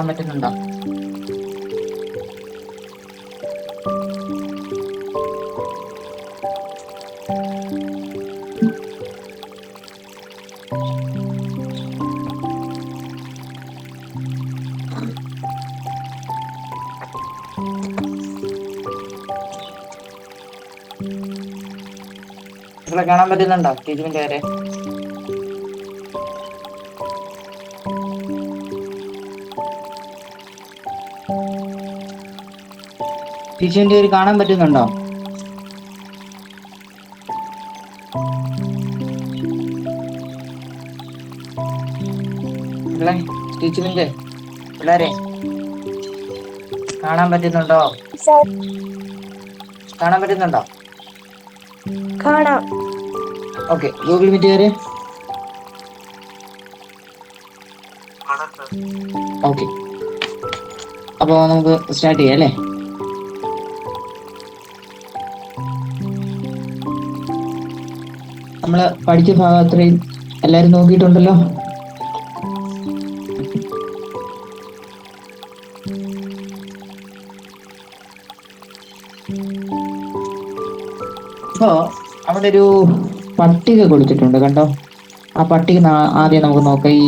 കാണാൻ പറ്റുന്നുണ്ടോ? നിങ്ങളെ കാണാൻ പറ്റുന്നുണ്ടോ ടീച്ചറിന്റെ വരെ? ടീച്ചറിന്റെ പേര് കാണാൻ പറ്റുന്നുണ്ടോ? ടീച്ചറിന്റെ പിള്ളേരെ കാണാൻ പറ്റുന്നുണ്ടോ? കാണാൻ പറ്റുന്നുണ്ടോ? കാണാം. ഓക്കെ, ഗൂഗിൾ മീറ്റ് വരെ. ഓക്കെ, അപ്പോൾ നമുക്ക് സ്റ്റാർട്ട് ചെയ്യാം അല്ലേ? നമ്മൾ പഠിച്ച ഭാഗം അത്രയും എല്ലാവരും നോക്കിയിട്ടുണ്ടല്ലോ. അപ്പോൾ അവിടെ ഒരു പട്ടിക കൊടുത്തിട്ടുണ്ട് കണ്ടോ. ആ പട്ടിക ആദ്യം നമുക്ക് നോക്കാം. ഈ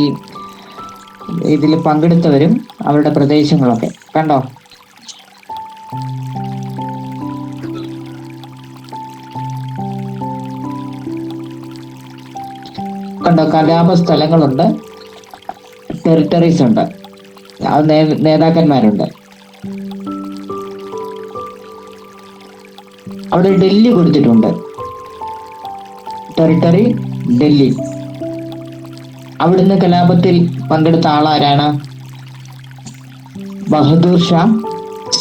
ഇതിൽ പങ്കെടുത്തവരും അവരുടെ പ്രദേശങ്ങളൊക്കെ കണ്ടോ. കണ്ടോ, കലാപ സ്ഥലങ്ങളുണ്ട്, ടെറിട്ടറീസ് ഉണ്ട്, അത് നേതാക്കന്മാരുണ്ട്. അവിടെ ഡൽഹി കൊടുത്തിട്ടുണ്ട്, ടെറിട്ടറി ഡൽഹി. അവിടുന്ന് കലാപത്തിൽ പങ്കെടുത്ത ആളാരാണ്? ബഹദൂർ ഷാ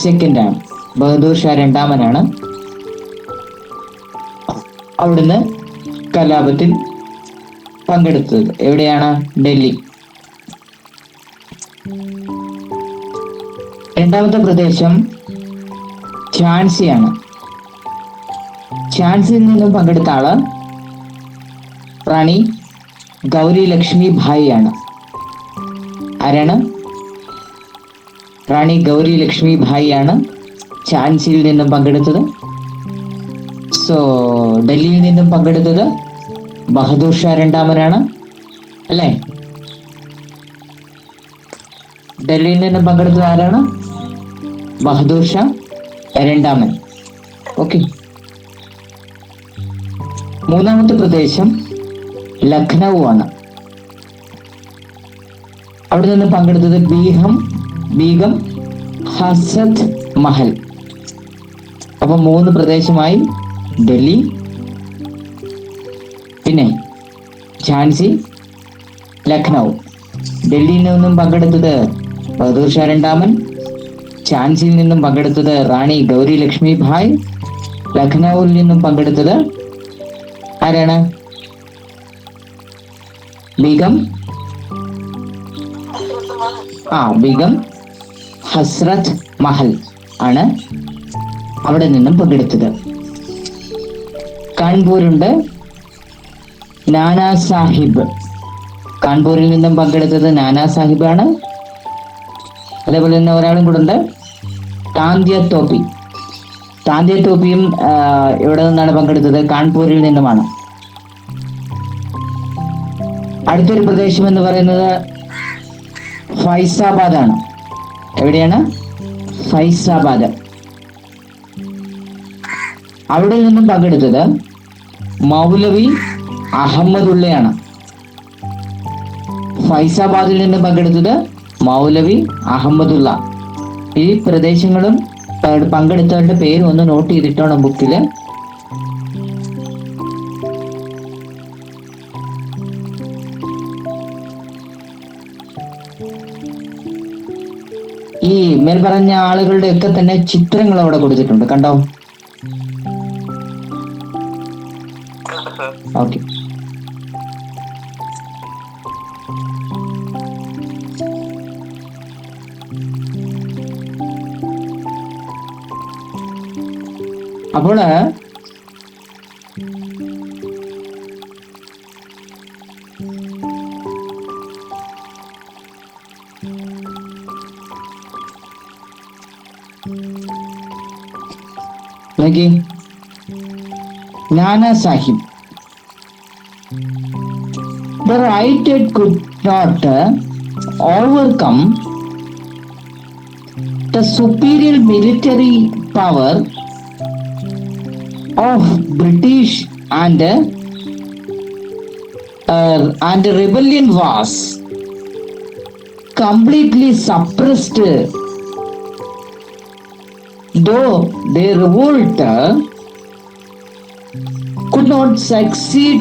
സെക്കൻഡാണ്. ബഹദൂർ ഷാ രണ്ടാമനാണ് അവിടുന്ന് കലാപത്തിൽ പങ്കെടുത്തത്. എവിടെയാണ്? ഡൽഹി. രണ്ടാമത്തെ പ്രദേശം ഝാൻസിയാണ്. ഝാൻസിയിൽ നിന്നും പങ്കെടുത്ത ആള് റാണി ഗൗരി ലക്ഷ്മി ഭായി ആണ്. ആരാണ്? റാണി ഗൗരി ലക്ഷ്മി ഭായി ആണ് ഝാൻസിയിൽ നിന്നും പങ്കെടുത്തത്. സോ ഡൽഹിയിൽ നിന്നും പങ്കെടുത്തത് ബഹദൂർ ഷാ രണ്ടാമനാണ് അല്ലേ? ഡൽഹിയിൽ നിന്നും പങ്കെടുത്തത് ആരാണ്? ബഹദൂർ ഷാ രണ്ടാമൻ. ഓക്കെ. മൂന്നാമത്തെ പ്രദേശം ലഖ്നൗ ആണ്. അവിടെ നിന്ന് പങ്കെടുത്തത് ബീഗം ഹസത്ത് മഹൽ. അപ്പൊ 3 പ്രദേശമായി: ഡൽഹി, പിന്നെ ഝാൻസി, ലഖ്നൗ. ഡൽഹിയിൽ നിന്നും പങ്കെടുത്തത് ബഹദൂർ ഷാ രണ്ടാമൻ, ഝാൻസിയിൽ നിന്നും പങ്കെടുത്തത് റാണി ഗൗരി ലക്ഷ്മി ഭായ്, ലഖ്നൌവിൽ നിന്നും പങ്കെടുത്തത് ആരാണ്? ബീഗം ഹസ്രത്ത് മഹൽ ആണ് അവിടെ നിന്നും പങ്കെടുത്തത്. കാൺപൂരുണ്ട്, നാനാ സാഹിബ്. കാൺപൂരിൽ നിന്നും പങ്കെടുത്തത് നാനാ സാഹിബ് ആണ്. അതേപോലെ തന്നെ ഒരാളും കൂടെ ഉണ്ട്, താന്തിയ തോപ്പി. താന്തിയ തോപ്പിയും എവിടെ നിന്നാണ് പങ്കെടുത്തത്? കാൺപൂരിൽ നിന്നുമാണ്. അടുത്തൊരു പ്രദേശം എന്ന് പറയുന്നത് ഫൈസാബാദ് ആണ്. എവിടെയാണ്? ഫൈസാബാദ്. അവിടെ നിന്നും പങ്കെടുത്തത് മൗലവി അഹമ്മദുള്ളയാണ്. ഫൈസാബാദിൽ നിന്നും പങ്കെടുത്തത് മൗലവി അഹമ്മദുള്ള. ഈ പ്രദേശങ്ങളും പങ്കെടുത്തവരുടെ പേര് ഒന്ന് നോട്ട് ചെയ്തിട്ടോണം ബുക്കില്. ഈ മേൽ പറഞ്ഞ ആളുകളുടെ ഒക്കെ തന്നെ ചിത്രങ്ങൾ അവിടെ കൊടുത്തിട്ടുണ്ട് കണ്ടോ. ഓക്കെ. അപ്പോൾ നോക്കി, Nana Sahib. The writer could not overcome the superior military power of British and rebellion was completely suppressed. Though their revolt could not succeed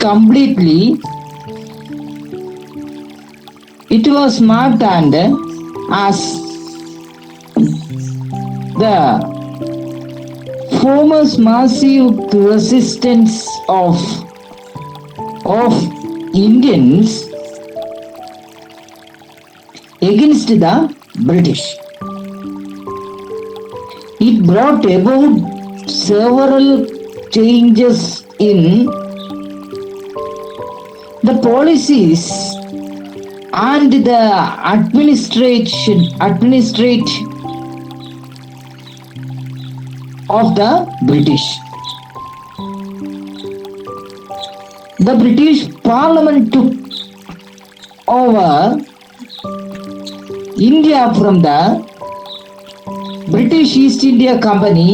completely, it was marked and as the foremost massive resistance of Indians against the British. It brought about several changes in the policies and the administrate of the British. The British Parliament took over India from the British East India Company.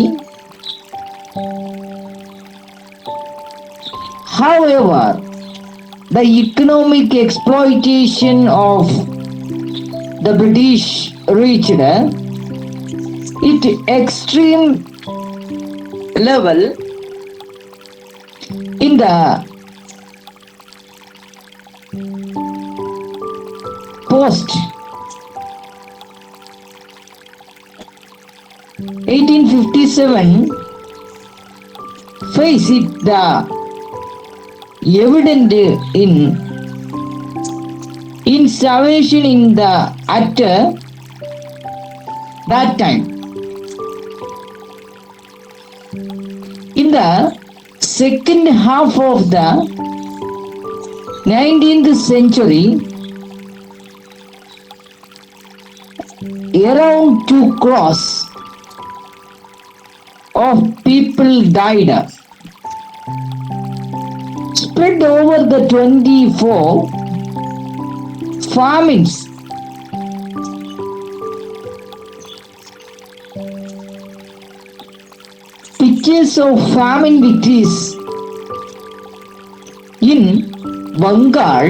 However, the economic exploitation of the British reached its extreme level in the post 1857 phase. It the evident in salvation in the at that time. In the second half of the 19th century, around 2 crores of people died, spread over the 24 famines. Pictures of famine victories in Bengal,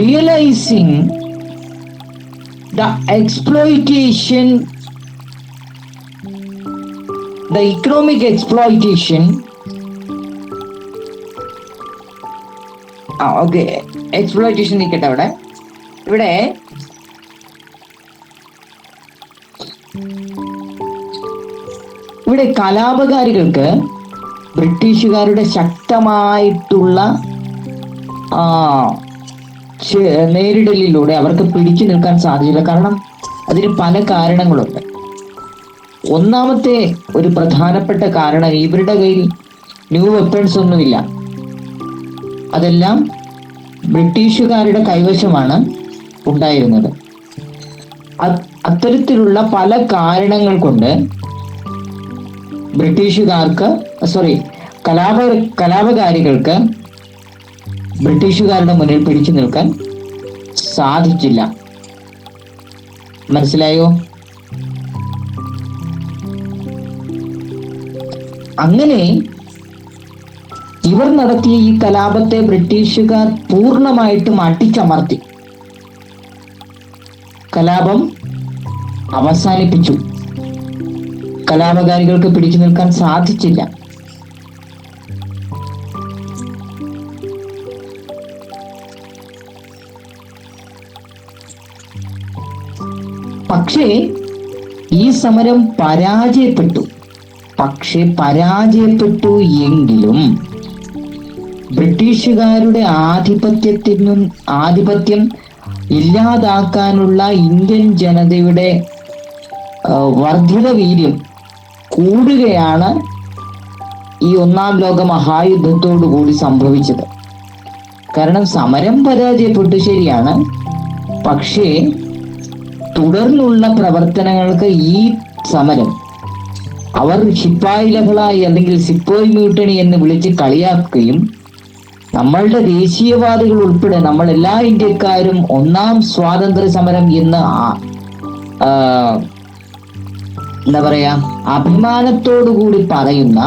realizing the exploitation, the economic exploitation. Okay, exploitation നിൽക്കട്ടെ. ഇവിടെ കലാപകാരികൾക്ക് ബ്രിട്ടീഷുകാരുടെ ശക്തമായിട്ടുള്ള നേരിടലിലൂടെ അവർക്ക് പിടിച്ചു നിൽക്കാൻ സാധിച്ചില്ല. കാരണം അതിന് പല കാരണങ്ങളുണ്ട്. ഒന്നാമത്തെ ഒരു പ്രധാനപ്പെട്ട കാരണം, ഇവരുടെ കയ്യിൽ ന്യൂ വെപ്പൺസ് ഒന്നുമില്ല. അതെല്ലാം ബ്രിട്ടീഷുകാരുടെ കൈവശമാണ് ഉണ്ടായിരുന്നത്. അത്തരത്തിലുള്ള പല കാരണങ്ങൾ കൊണ്ട് കലാപകാരികൾക്ക് ബ്രിട്ടീഷുകാരുടെ മുന്നിൽ പിടിച്ചു നിൽക്കാൻ സാധിച്ചില്ല. മനസ്സിലായോ? അങ്ങനെ ഇവർ നടത്തിയ ഈ കലാപത്തെ ബ്രിട്ടീഷുകാർ പൂർണ്ണമായിട്ടും അട്ടിച്ചമർത്തി കലാപം അവസാനിപ്പിച്ചു. കലാപകാരികൾക്ക് പിടിച്ചു നിൽക്കാൻ സാധിച്ചില്ല. പക്ഷേ ഈ സമരം പരാജയപ്പെട്ടു. എങ്കിലും ബ്രിട്ടീഷുകാരുടെ ആധിപത്യം ഇല്ലാതാക്കാനുള്ള ഇന്ത്യൻ ജനതയുടെ വർദ്ധിത വീര്യം കൂടുകയാണ് ഈ ഒന്നാം ലോക മഹായുദ്ധത്തോടു കൂടി സംഭവിച്ചത്. കാരണം സമരം പരാജയപ്പെട്ടു, ശരിയാണ്. പക്ഷേ തുടർന്നുള്ള പ്രവർത്തനങ്ങൾക്ക് ഈ സമരം അവർ ശിപ്പായി ലഹളായി അല്ലെങ്കിൽ സിപ്പോയ് മ്യൂട്ടണി എന്ന് വിളിച്ച് കളിയാക്കുകയും നമ്മളുടെ ദേശീയവാദികൾ ഉൾപ്പെടെ നമ്മൾ എല്ലാ ഇന്ത്യക്കാരും ഒന്നാം സ്വാതന്ത്ര്യ സമരം എന്ന് എന്താ പറയാ അഭിമാനത്തോടു കൂടി പറയുന്ന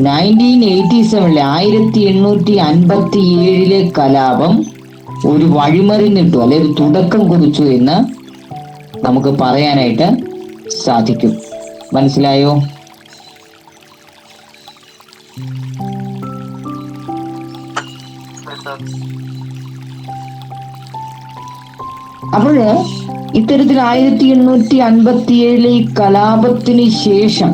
1857 കലാപം ഒരു വഴിമറിഞ്ഞിട്ടു അല്ലെ ഒരു തുടക്കം കുറിച്ചു എന്ന് നമുക്ക് പറയാനായിട്ട് സാധിക്കും. മനസ്സിലായോ? അപ്പോൾ ഇത്തരത്തിൽ 1857 ഈ കലാപത്തിന് ശേഷം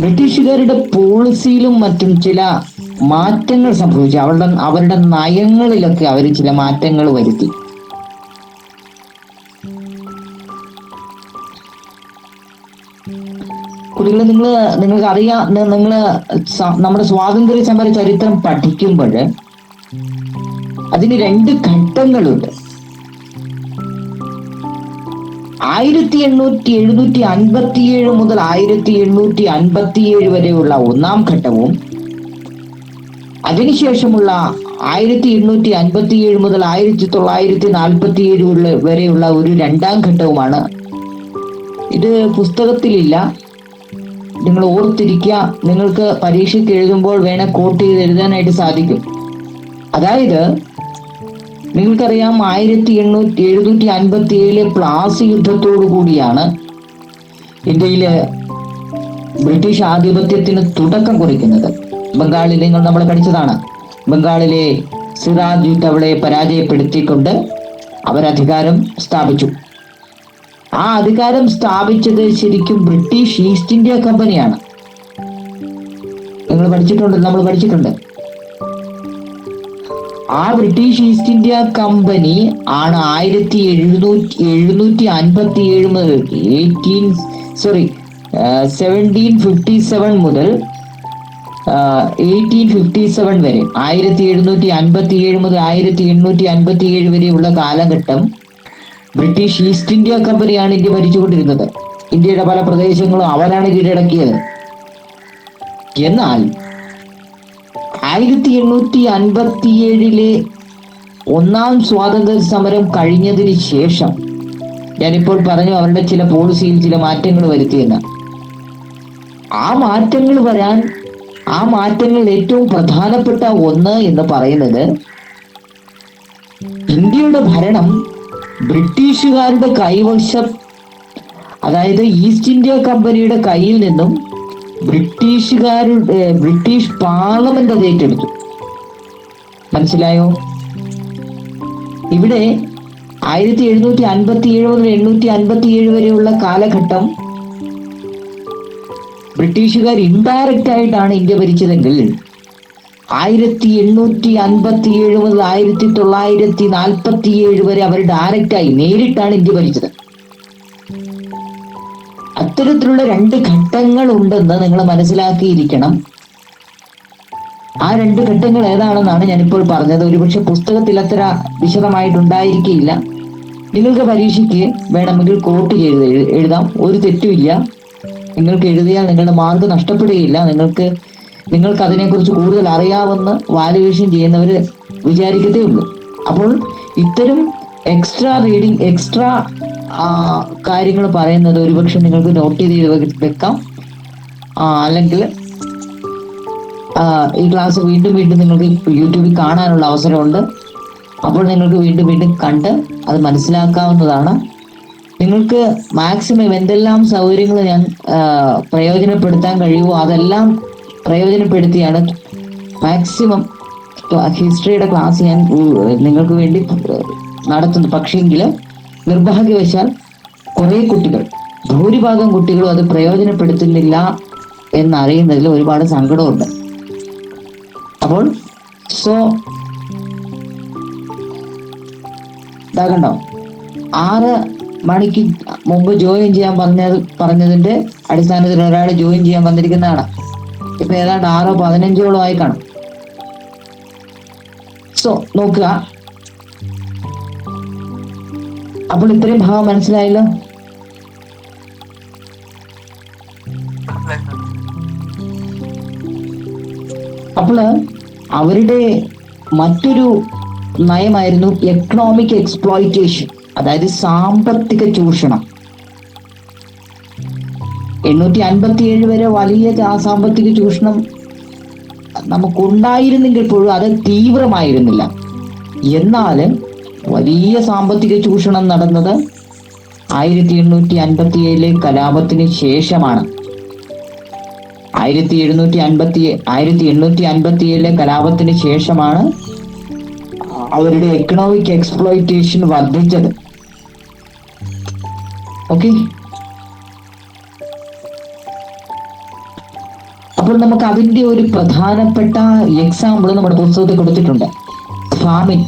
ബ്രിട്ടീഷുകാരുടെ പോളിസിയിലും മറ്റും ചില മാറ്റങ്ങൾ സംഭവിച്ചു. അവരുടെ നയങ്ങളിലൊക്കെ അവർ ചില മാറ്റങ്ങൾ വരുത്തി. കുട്ടികളെ, നിങ്ങൾക്ക് അറിയാം, നമ്മുടെ സ്വാതന്ത്ര്യ സമര ചരിത്രം പഠിക്കുമ്പോൾ അതിന് 2 ഘട്ടങ്ങളുണ്ട്. 1857 മുതൽ 1857 വരെയുള്ള ഒന്നാം ഘട്ടവും അതിനുശേഷമുള്ള 1857 മുതൽ 1947 വരെയുള്ള ഒരു 2ാം ഘട്ടവുമാണ്. ഇത് പുസ്തകത്തിലില്ല, നിങ്ങൾ ഓർത്തിരിക്കുക. നിങ്ങൾക്ക് പരീക്ഷയ്ക്ക് എഴുതുമ്പോൾ വേണേ കോട്ട് ചെയ്ത് എഴുതാനായിട്ട് സാധിക്കും. അതായത് നിങ്ങൾക്കറിയാം, 1757 പ്ലാസി യുദ്ധത്തോടു കൂടിയാണ് ഇന്ത്യയില് ബ്രിട്ടീഷ് ആധിപത്യത്തിന് തുടക്കം കുറിക്കുന്നത്. ബംഗാളിൽ നമ്മൾ പഠിച്ചതാണ്. ബംഗാളിലെ സിറാജ് ഉദ്ദൗളയെ പരാജയപ്പെടുത്തിക്കൊണ്ട് അവരധികാരം സ്ഥാപിച്ചു. ആ അധികാരം സ്ഥാപിച്ചത് ശരിക്കും ബ്രിട്ടീഷ് ഈസ്റ്റ് ഇന്ത്യ കമ്പനിയാണ്. നമ്മൾ പഠിച്ചിട്ടുണ്ട്. ആ ബ്രിട്ടീഷ് ഈസ്റ്റ് ഇന്ത്യ കമ്പനി ആണ് 1757 മുതൽ 1757 മുതൽ 1857 വരെ 1757 മുതൽ 1857 വരെയുള്ള കാലഘട്ടം ബ്രിട്ടീഷ് ഈസ്റ്റ് ഇന്ത്യ കമ്പനിയാണ് ഇന്ത്യ ഭരിച്ചുകൊണ്ടിരുന്നത്. ഇന്ത്യയുടെ പല പ്രദേശങ്ങളും അവരാണ് കീഴടക്കിയത്. എന്നാൽ 1857 ഒന്നാം സ്വാതന്ത്ര്യ സമരം കഴിഞ്ഞതിന് ശേഷം, ഞാനിപ്പോൾ പറഞ്ഞു അവരുടെ ചില പോളിസിയിൽ ചില മാറ്റങ്ങൾ വരുത്തിയെന്ന്. ആ മാറ്റങ്ങൾ ഏറ്റവും പ്രധാനപ്പെട്ട ഒന്ന് എന്ന് പറയുന്നത്, ഇന്ത്യയുടെ ഭരണം ബ്രിട്ടീഷുകാരുടെ കൈവശം, അതായത് ഈസ്റ്റ് ഇന്ത്യ കമ്പനിയുടെ കയ്യിൽ നിന്നും ബ്രിട്ടീഷ് പാർലമെന്റ് അത് ഏറ്റെടുത്തു. മനസ്സിലായോ? ഇവിടെ 1757 മുതൽ 1857 വരെയുള്ള കാലഘട്ടം ബ്രിട്ടീഷുകാർ ഇൻഡയറക്റ്റ് ആയിട്ടാണ് ഇന്ത്യ ഭരിച്ചതെങ്കിൽ 1857 മുതൽ 1947 വരെ അവർ ഡയറക്റ്റായി നേരിട്ടാണ് ഇന്ത്യ ഭരിച്ചത്. അത്തരത്തിലുള്ള 2 ഘട്ടങ്ങൾ ഉണ്ടെന്ന് നിങ്ങൾ മനസ്സിലാക്കിയിരിക്കണം. ആ 2 ഘട്ടങ്ങൾ ഏതാണെന്നാണ് ഞാനിപ്പോൾ പറഞ്ഞത്. ഒരുപക്ഷെ പുസ്തകത്തിൽ അത്ര വിശദമായിട്ടുണ്ടായിരിക്കില്ല. നിങ്ങൾക്ക് പരീക്ഷയ്ക്ക് വേണമെങ്കിൽ കോട്ട് ചെയ്ത് എഴുതാം, ഒരു തെറ്റുമില്ല. നിങ്ങൾക്ക് എഴുതിയാൽ നിങ്ങളുടെ മാർക്ക് നഷ്ടപ്പെടുകയില്ല. നിങ്ങൾക്ക് അതിനെക്കുറിച്ച് കൂടുതൽ അറിയാമെന്ന് വാല്യുവേഷൻ ചെയ്യുന്നവർ വിചാരിക്കത്തേ ഉള്ളൂ. അപ്പോൾ ഇത്തരം എക്സ്ട്രാ കാര്യങ്ങൾ പറയുന്നത് ഒരുപക്ഷെ നിങ്ങൾക്ക് നോട്ട് ചെയ്ത് വെക്കാം. അല്ലെങ്കിൽ ഈ ക്ലാസ് വീണ്ടും നിങ്ങൾക്ക് യൂട്യൂബിൽ കാണാനുള്ള അവസരമുണ്ട്. അപ്പോൾ നിങ്ങൾക്ക് വീണ്ടും കണ്ട് അത് മനസ്സിലാക്കാവുന്നതാണ്. നിങ്ങൾക്ക് മാക്സിമം എന്തെല്ലാം സൗകര്യങ്ങൾ ഞാൻ പ്രയോജനപ്പെടുത്താൻ കഴിയുമോ അതെല്ലാം പ്രയോജനപ്പെടുത്തിയാണ് മാക്സിമം ഹിസ്റ്ററിയുടെ ക്ലാസ് ഞാൻ നിങ്ങൾക്ക് വേണ്ടി നടത്തുന്നത്. പക്ഷേങ്കിൽ നിർഭാഗ്യവശാൽ ഭൂരിഭാഗം കുട്ടികളും അത് പ്രയോജനപ്പെടുത്തുന്നില്ല എന്നറിയുന്നതിൽ ഒരുപാട് സങ്കടമുണ്ട്. അപ്പോൾ ഇതാകണ്ടോ, 6 മണിക്ക് മുമ്പ് ജോയിൻ ചെയ്യാൻ പറഞ്ഞതിന്റെ അടിസ്ഥാനത്തിൽ ഒരാൾ ജോയിൻ ചെയ്യാൻ വന്നിരിക്കുന്നതാണ്. ഇപ്പൊ ഏതാണ്ട് 6:15 ആയി കാണും. നോക്കുക, അപ്പോൾ ഇത്രയും ഭാഗം മനസ്സിലായല്ലോ. അപ്പോൾ അവരുടെ മറ്റൊരു നയമായിരുന്നു എക്കണോമിക് എക്സ്പ്ലോയിറ്റേഷൻ, അതായത് സാമ്പത്തിക ചൂഷണം. 857 വരെ വലിയ സാമ്പത്തിക ചൂഷണം നമുക്കുണ്ടായിരുന്നെങ്കിൽ പോലും അത് തീവ്രമായിരുന്നില്ല. എന്നാൽ വലിയ സാമ്പത്തിക ചൂഷണം നടന്നത് 1857 കലാപത്തിന് ശേഷമാണ്. 1857 കലാപത്തിന് ശേഷമാണ് അവരുടെ എക്കണോമിക് എക്സ്പ്ലോയിറ്റേഷൻ വർദ്ധിച്ചത്. ഓക്കെ, അപ്പോൾ നമുക്ക് അതിന്റെ ഒരു പ്രധാനപ്പെട്ട എക്സാമ്പിൾ നമ്മുടെ പുസ്തകത്തിൽ കൊടുത്തിട്ടുണ്ട്. ഫാമിൻ,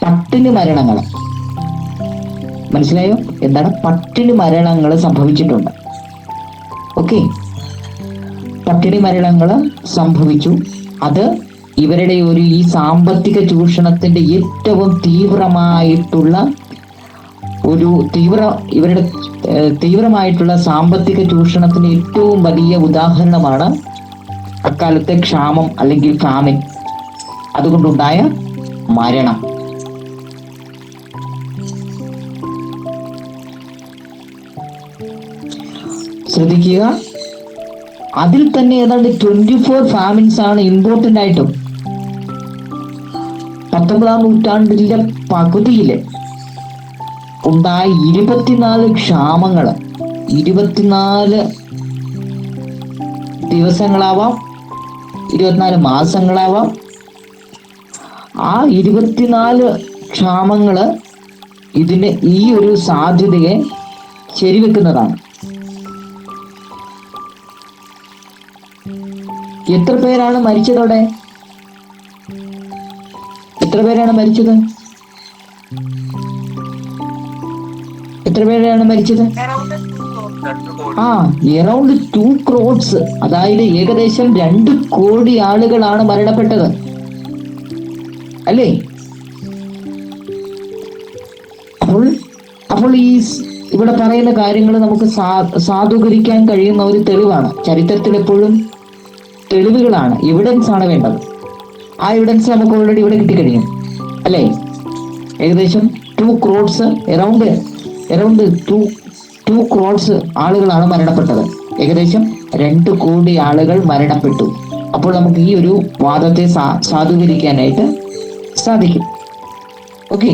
പട്ടിണി മരണങ്ങൾ. മനസ്സിലായോ എന്താണ് പട്ടിണി മരണങ്ങൾ സംഭവിച്ചിട്ടുണ്ട്? ഓക്കെ, പട്ടിണി മരണങ്ങൾ സംഭവിച്ചു. അത് ഇവരുടെ ഈ സാമ്പത്തിക ചൂഷണത്തിന്റെ ഏറ്റവും തീവ്രമായിട്ടുള്ള ഇവരുടെ തീവ്രമായിട്ടുള്ള സാമ്പത്തിക ചൂഷണത്തിന് ഏറ്റവും വലിയ ഉദാഹരണമാണ് അക്കാലത്തെ ക്ഷാമം അല്ലെങ്കിൽ ഫാമിൻ, അതുകൊണ്ടുണ്ടായ മരണം. ശ്രദ്ധിക്കുക, അതിൽ തന്നെ ഏതാണ്ട് 24 ഫാമിൻസ് ആണ് ഇമ്പോർട്ടന്റ് ആയിട്ടും 19ാം നൂറ്റാണ്ടിന്റെ പകുതിയില് ഉണ്ടായ 24 ക്ഷാമങ്ങള്, 24 ദിവസങ്ങളാവാം, 24 മാസങ്ങളാവാം. ആ 24 ക്ഷാമങ്ങള് ഈ ഒരു സാധ്യതയെ ശരിവെക്കുന്നതാണ്. എത്ര പേരാണ് മരിച്ചതോടെ? എത്ര പേരാണ് മരിച്ചത്? എറൗണ്ട് 2 crores, അതായത് ഏകദേശം 2 കോടി ആളുകളാണ് മരണപ്പെട്ടത്, അല്ലേ? അപ്പോൾ ഇവിടെ പറയുന്ന കാര്യങ്ങൾ നമുക്ക് സാധൂകരിക്കാൻ കഴിയുന്ന ഒരു തെളിവാണ്. ചരിത്രത്തിൽ എപ്പോഴും തെളിവുകളാണ്, എവിഡൻസ് ആണ് വേണ്ടത്. ആ എവിഡൻസ് നമുക്ക് ഓൾറെഡി ഇവിടെ കിട്ടിക്കഴിഞ്ഞു, അല്ലേ? ഏകദേശം 2 crores, എറൗണ്ട് 2 crores ആളുകളാണ് മരണപ്പെട്ടത്. ഏകദേശം 2 കോടി ആളുകൾ മരണപ്പെട്ടു. അപ്പോൾ നമുക്ക് ഈ ഒരു വാദത്തെ സാധൂകരിക്കാനായിട്ട് സാധിക്കും. Okay,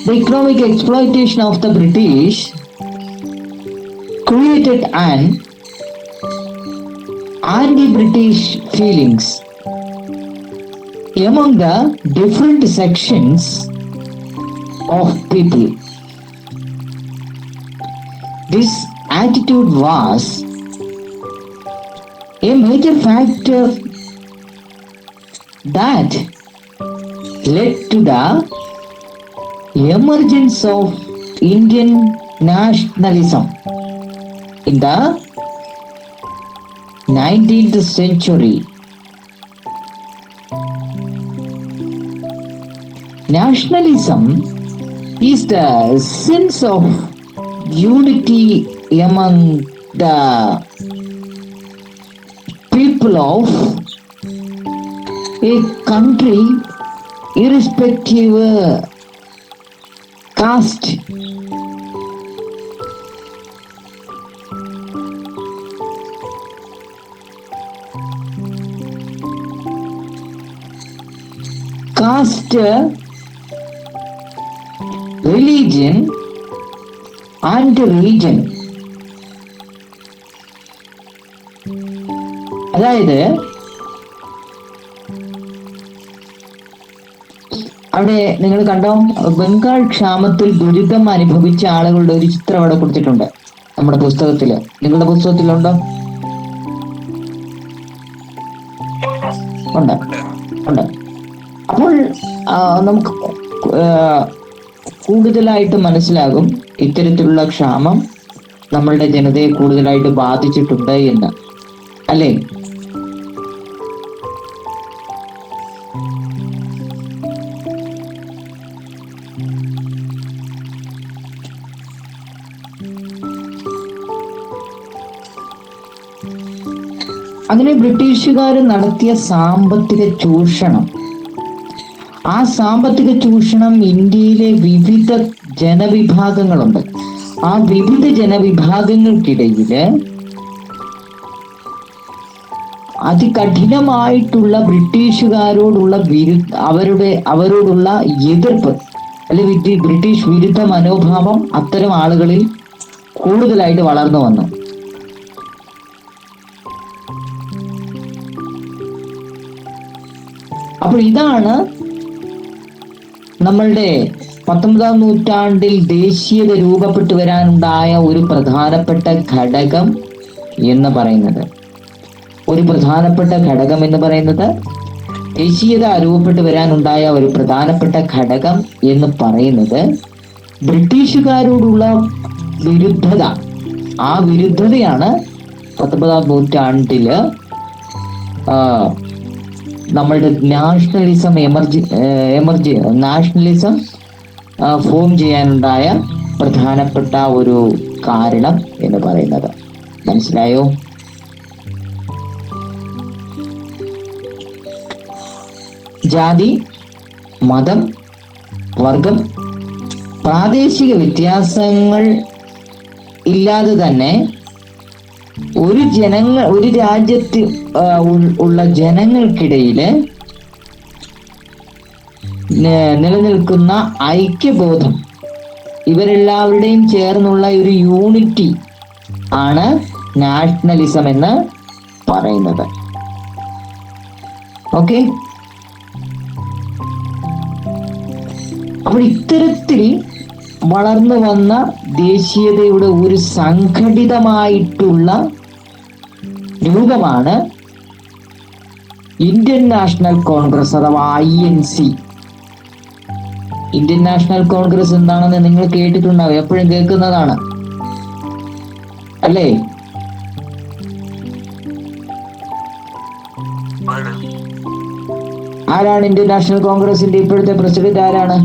the economic exploitation of the British created an anti-British feelings among the different sections of people. This attitude was a major factor that led to the emergence of Indian nationalism in the 19th century. Nationalism is the sense of unity among the people of a country, irrespective caste, religion and region. അതായത് അവിടെ നിങ്ങൾ കണ്ടോ, ബംഗാൾ ക്ഷാമത്തിൽ ദുരിതം അനുഭവിച്ച ആളുകളുടെ ഒരു ചിത്രം അവിടെ കൊടുത്തിട്ടുണ്ട് നമ്മുടെ പുസ്തകത്തില്. നിങ്ങളുടെ പുസ്തകത്തിലുണ്ടോ? ഉണ്ട്. അപ്പോൾ നമുക്ക് കൂടുതലായിട്ട് മനസ്സിലാകും ഇത്തരത്തിലുള്ള ക്ഷാമം നമ്മളുടെ ജനതയെ കൂടുതലായിട്ട് ബാധിച്ചിട്ടുണ്ട് എന്ന്, അല്ലേ? അങ്ങനെ ബ്രിട്ടീഷുകാർ നടത്തിയ സാമ്പത്തിക ചൂഷണം, ആ സാമ്പത്തിക ചൂഷണം ഇന്ത്യയിലെ വിവിധ ജനവിഭാഗങ്ങളുണ്ട്. ആ വിവിധ ജനവിഭാഗങ്ങൾക്കിടയില് അതികഠിനമായിട്ടുള്ള ബ്രിട്ടീഷുകാരോടുള്ള അവരോടുള്ള എതിർപ്പ് അല്ലെങ്കിൽ ബ്രിട്ടീഷ് വിരുദ്ധ മനോഭാവം അത്തരം ആളുകളിൽ കൂടുതലായിട്ട് വളർന്നു വന്നു. അപ്പോൾ ഇതാണ് നമ്മളുടെ 19-ാം നൂറ്റാണ്ടിൽ ദേശീയത രൂപപ്പെട്ടു വരാനുണ്ടായ ഒരു പ്രധാനപ്പെട്ട ഘടകം എന്ന് പറയുന്നത്. ദേശീയത രൂപപ്പെട്ടു വരാനുണ്ടായ ഒരു പ്രധാനപ്പെട്ട ഘടകം എന്ന് പറയുന്നത് ബ്രിട്ടീഷുകാരോടുള്ള വിരുദ്ധത. ആ വിരുദ്ധതയാണ് 19-ാം നൂറ്റാണ്ടില് നമ്മളുടെ നാഷണലിസം നാഷണലിസം ഫോം ചെയ്യാനുണ്ടായ പ്രധാനപ്പെട്ട ഒരു കാരണം എന്ന് പറയുന്നത്. മനസ്സിലായോ? ജാതി, മതം, വർഗം, പ്രാദേശിക വ്യത്യാസങ്ങൾ ഇല്ലാതെ തന്നെ ഒരു രാജ്യത്ത് ഉള്ള ജനങ്ങൾക്കിടയിൽ നിലനിൽക്കുന്ന ഐക്യബോധം, ഇവരെല്ലാവരുടെയും ചേർന്നുള്ള ഒരു യൂണിറ്റി ആണ് നാഷണലിസം എന്ന് പറയുന്നത്. ഓക്കെ, അപ്പോൾ ഇത്തരത്തിൽ വളർന്നു വന്ന ദേശീയതയുടെ ഒരു സംഘടിതമായിട്ടുള്ള രൂപമാണ് ഇന്ത്യൻ നാഷണൽ കോൺഗ്രസ് അഥവാ INC. ഇന്ത്യൻ നാഷണൽ കോൺഗ്രസ് എന്താണെന്ന് നിങ്ങൾ കേട്ടിട്ടുണ്ടാവും, എപ്പോഴും കേൾക്കുന്നതാണ് അല്ലേ? ആരാണ് ഇന്ത്യൻ നാഷണൽ കോൺഗ്രസിന്റെ ഇപ്പോഴത്തെ പ്രസിഡന്റ്? ആരാണ്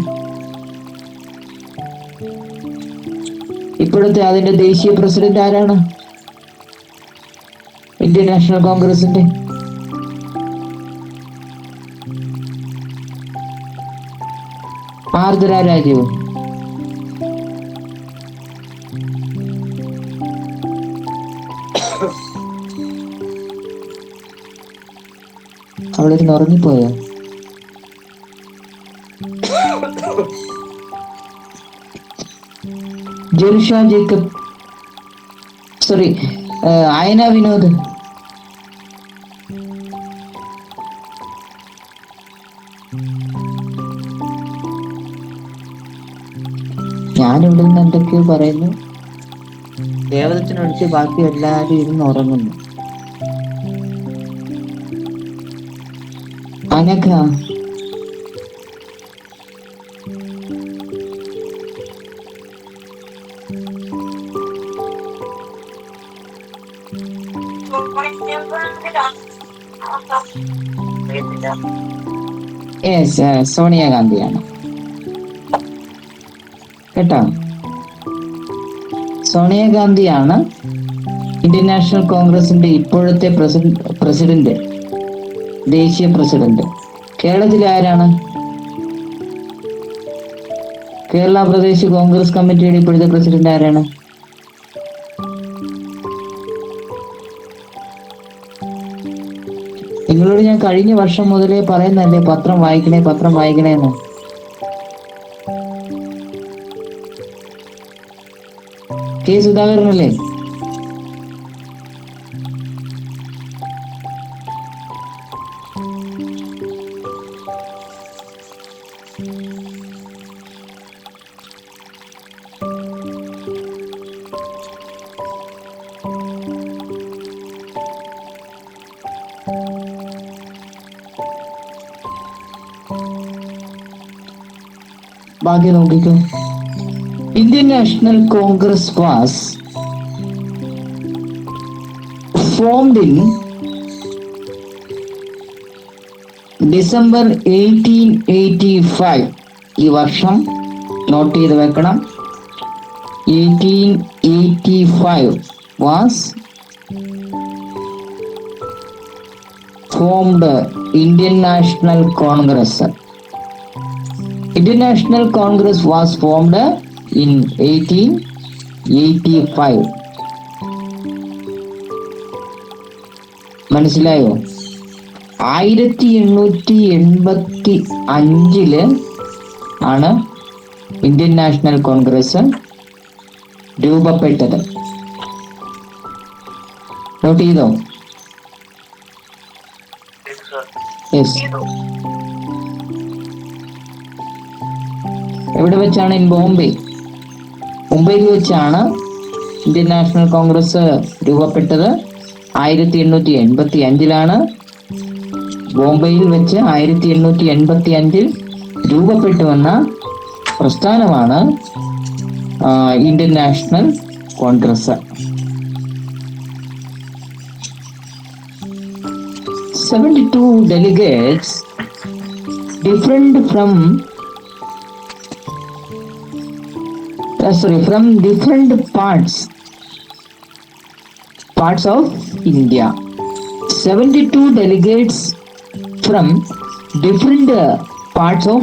ഇപ്പോഴത്തെ അതിന്റെ ദേശീയ പ്രസിഡന്റ്? ആരാണ് ഇന്ത്യൻ നാഷണൽ കോൺഗ്രസിന്റെ? ആർദ്ര രാജീവ്. അവിടെ ഉറങ്ങിപ്പോയോ? ജെറുഷ ജേക്കബ്, സോറി, അയന വിനോദ്. ഞാനിവിടെ നിന്ന് എന്തൊക്കെയോ പറയുന്നു, ദേവദത്തിനടുത്ത് ബാക്കി എല്ലാവരും ഇരുന്ന് ഉറങ്ങുന്നു. അനഘ, സോണിയാഗാന്ധിയാണ് കേട്ടോ. സോണിയാഗാന്ധിയാണ് ഇന്ത്യൻ നാഷണൽ കോൺഗ്രസിന്റെ ഇപ്പോഴത്തെ പ്രസിഡന്റ്, ദേശീയ പ്രസിഡന്റ്. കേരളത്തിലെ ആരാണ്? കേരള പ്രദേശ് കോൺഗ്രസ് കമ്മിറ്റിയുടെ ഇപ്പോഴത്തെ പ്രസിഡന്റ് ആരാണ്? നിങ്ങളോട് ഞാൻ കഴിഞ്ഞ വർഷം മുതലേ പറയുന്നല്ലേ പത്രം വായിക്കണേന്ന്. കെ സുധാകരനല്ലേ? ബാക്കി നോക്കിക്കോ. Indian national Congress was formed in December 1885. ഈ വർഷം നോട്ട് ചെയ്ത് വെക്കണം. 1885 was formed Indian National Congress? Indian National Congress was formed in 1885. മനസ്സിലായോ? 1885 ആണ് ഇന്ത്യൻ നാഷണൽ കോൺഗ്രസ് രൂപപ്പെട്ടത്. നോട്ട് ചെയ്തോ? യെസ്. എവിടെ വെച്ചാണ്? ഇൻ ബോംബെ. മുംബൈയിൽ വെച്ചാണ് ഇന്ത്യൻ നാഷണൽ കോൺഗ്രസ് രൂപപ്പെട്ടത്. 1885 ബോംബെയിൽ വെച്ച് 1885 രൂപപ്പെട്ടു വന്ന പ്രസ്ഥാനമാണ് Indian national Congress. 72 delegates different from different parts of India. 72 delegates from different parts of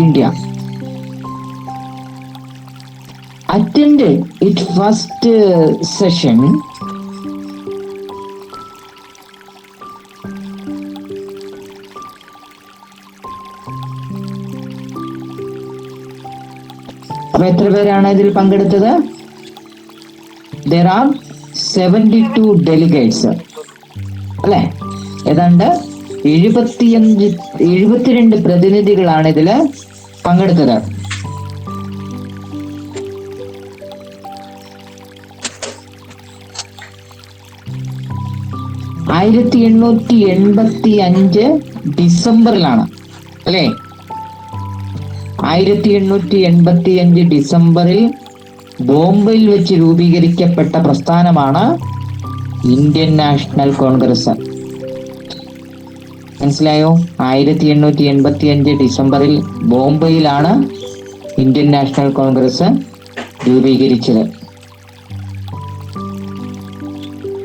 India attended its first session അപ്പൊ എത്ര പേരാണ് ഇതിൽ പങ്കെടുത്തത്? There are 72 delegates അല്ലെ? ഏതാണ്ട് 72 പ്രതിനിധികളാണ് ഇതില് പങ്കെടുത്തത്. ഡിസംബറിലാണ് അല്ലെ? 1885 ഡിസംബറിൽ ബോംബെയിൽ വെച്ച് രൂപീകരിക്കപ്പെട്ട പ്രസ്ഥാനമാണ് ഇന്ത്യൻ നാഷണൽ കോൺഗ്രസ്. മനസ്സിലായോ? 1885 ഡിസംബറിൽ ബോംബെയിലാണ് ഇന്ത്യൻ നാഷണൽ കോൺഗ്രസ് രൂപീകരിച്ചത്.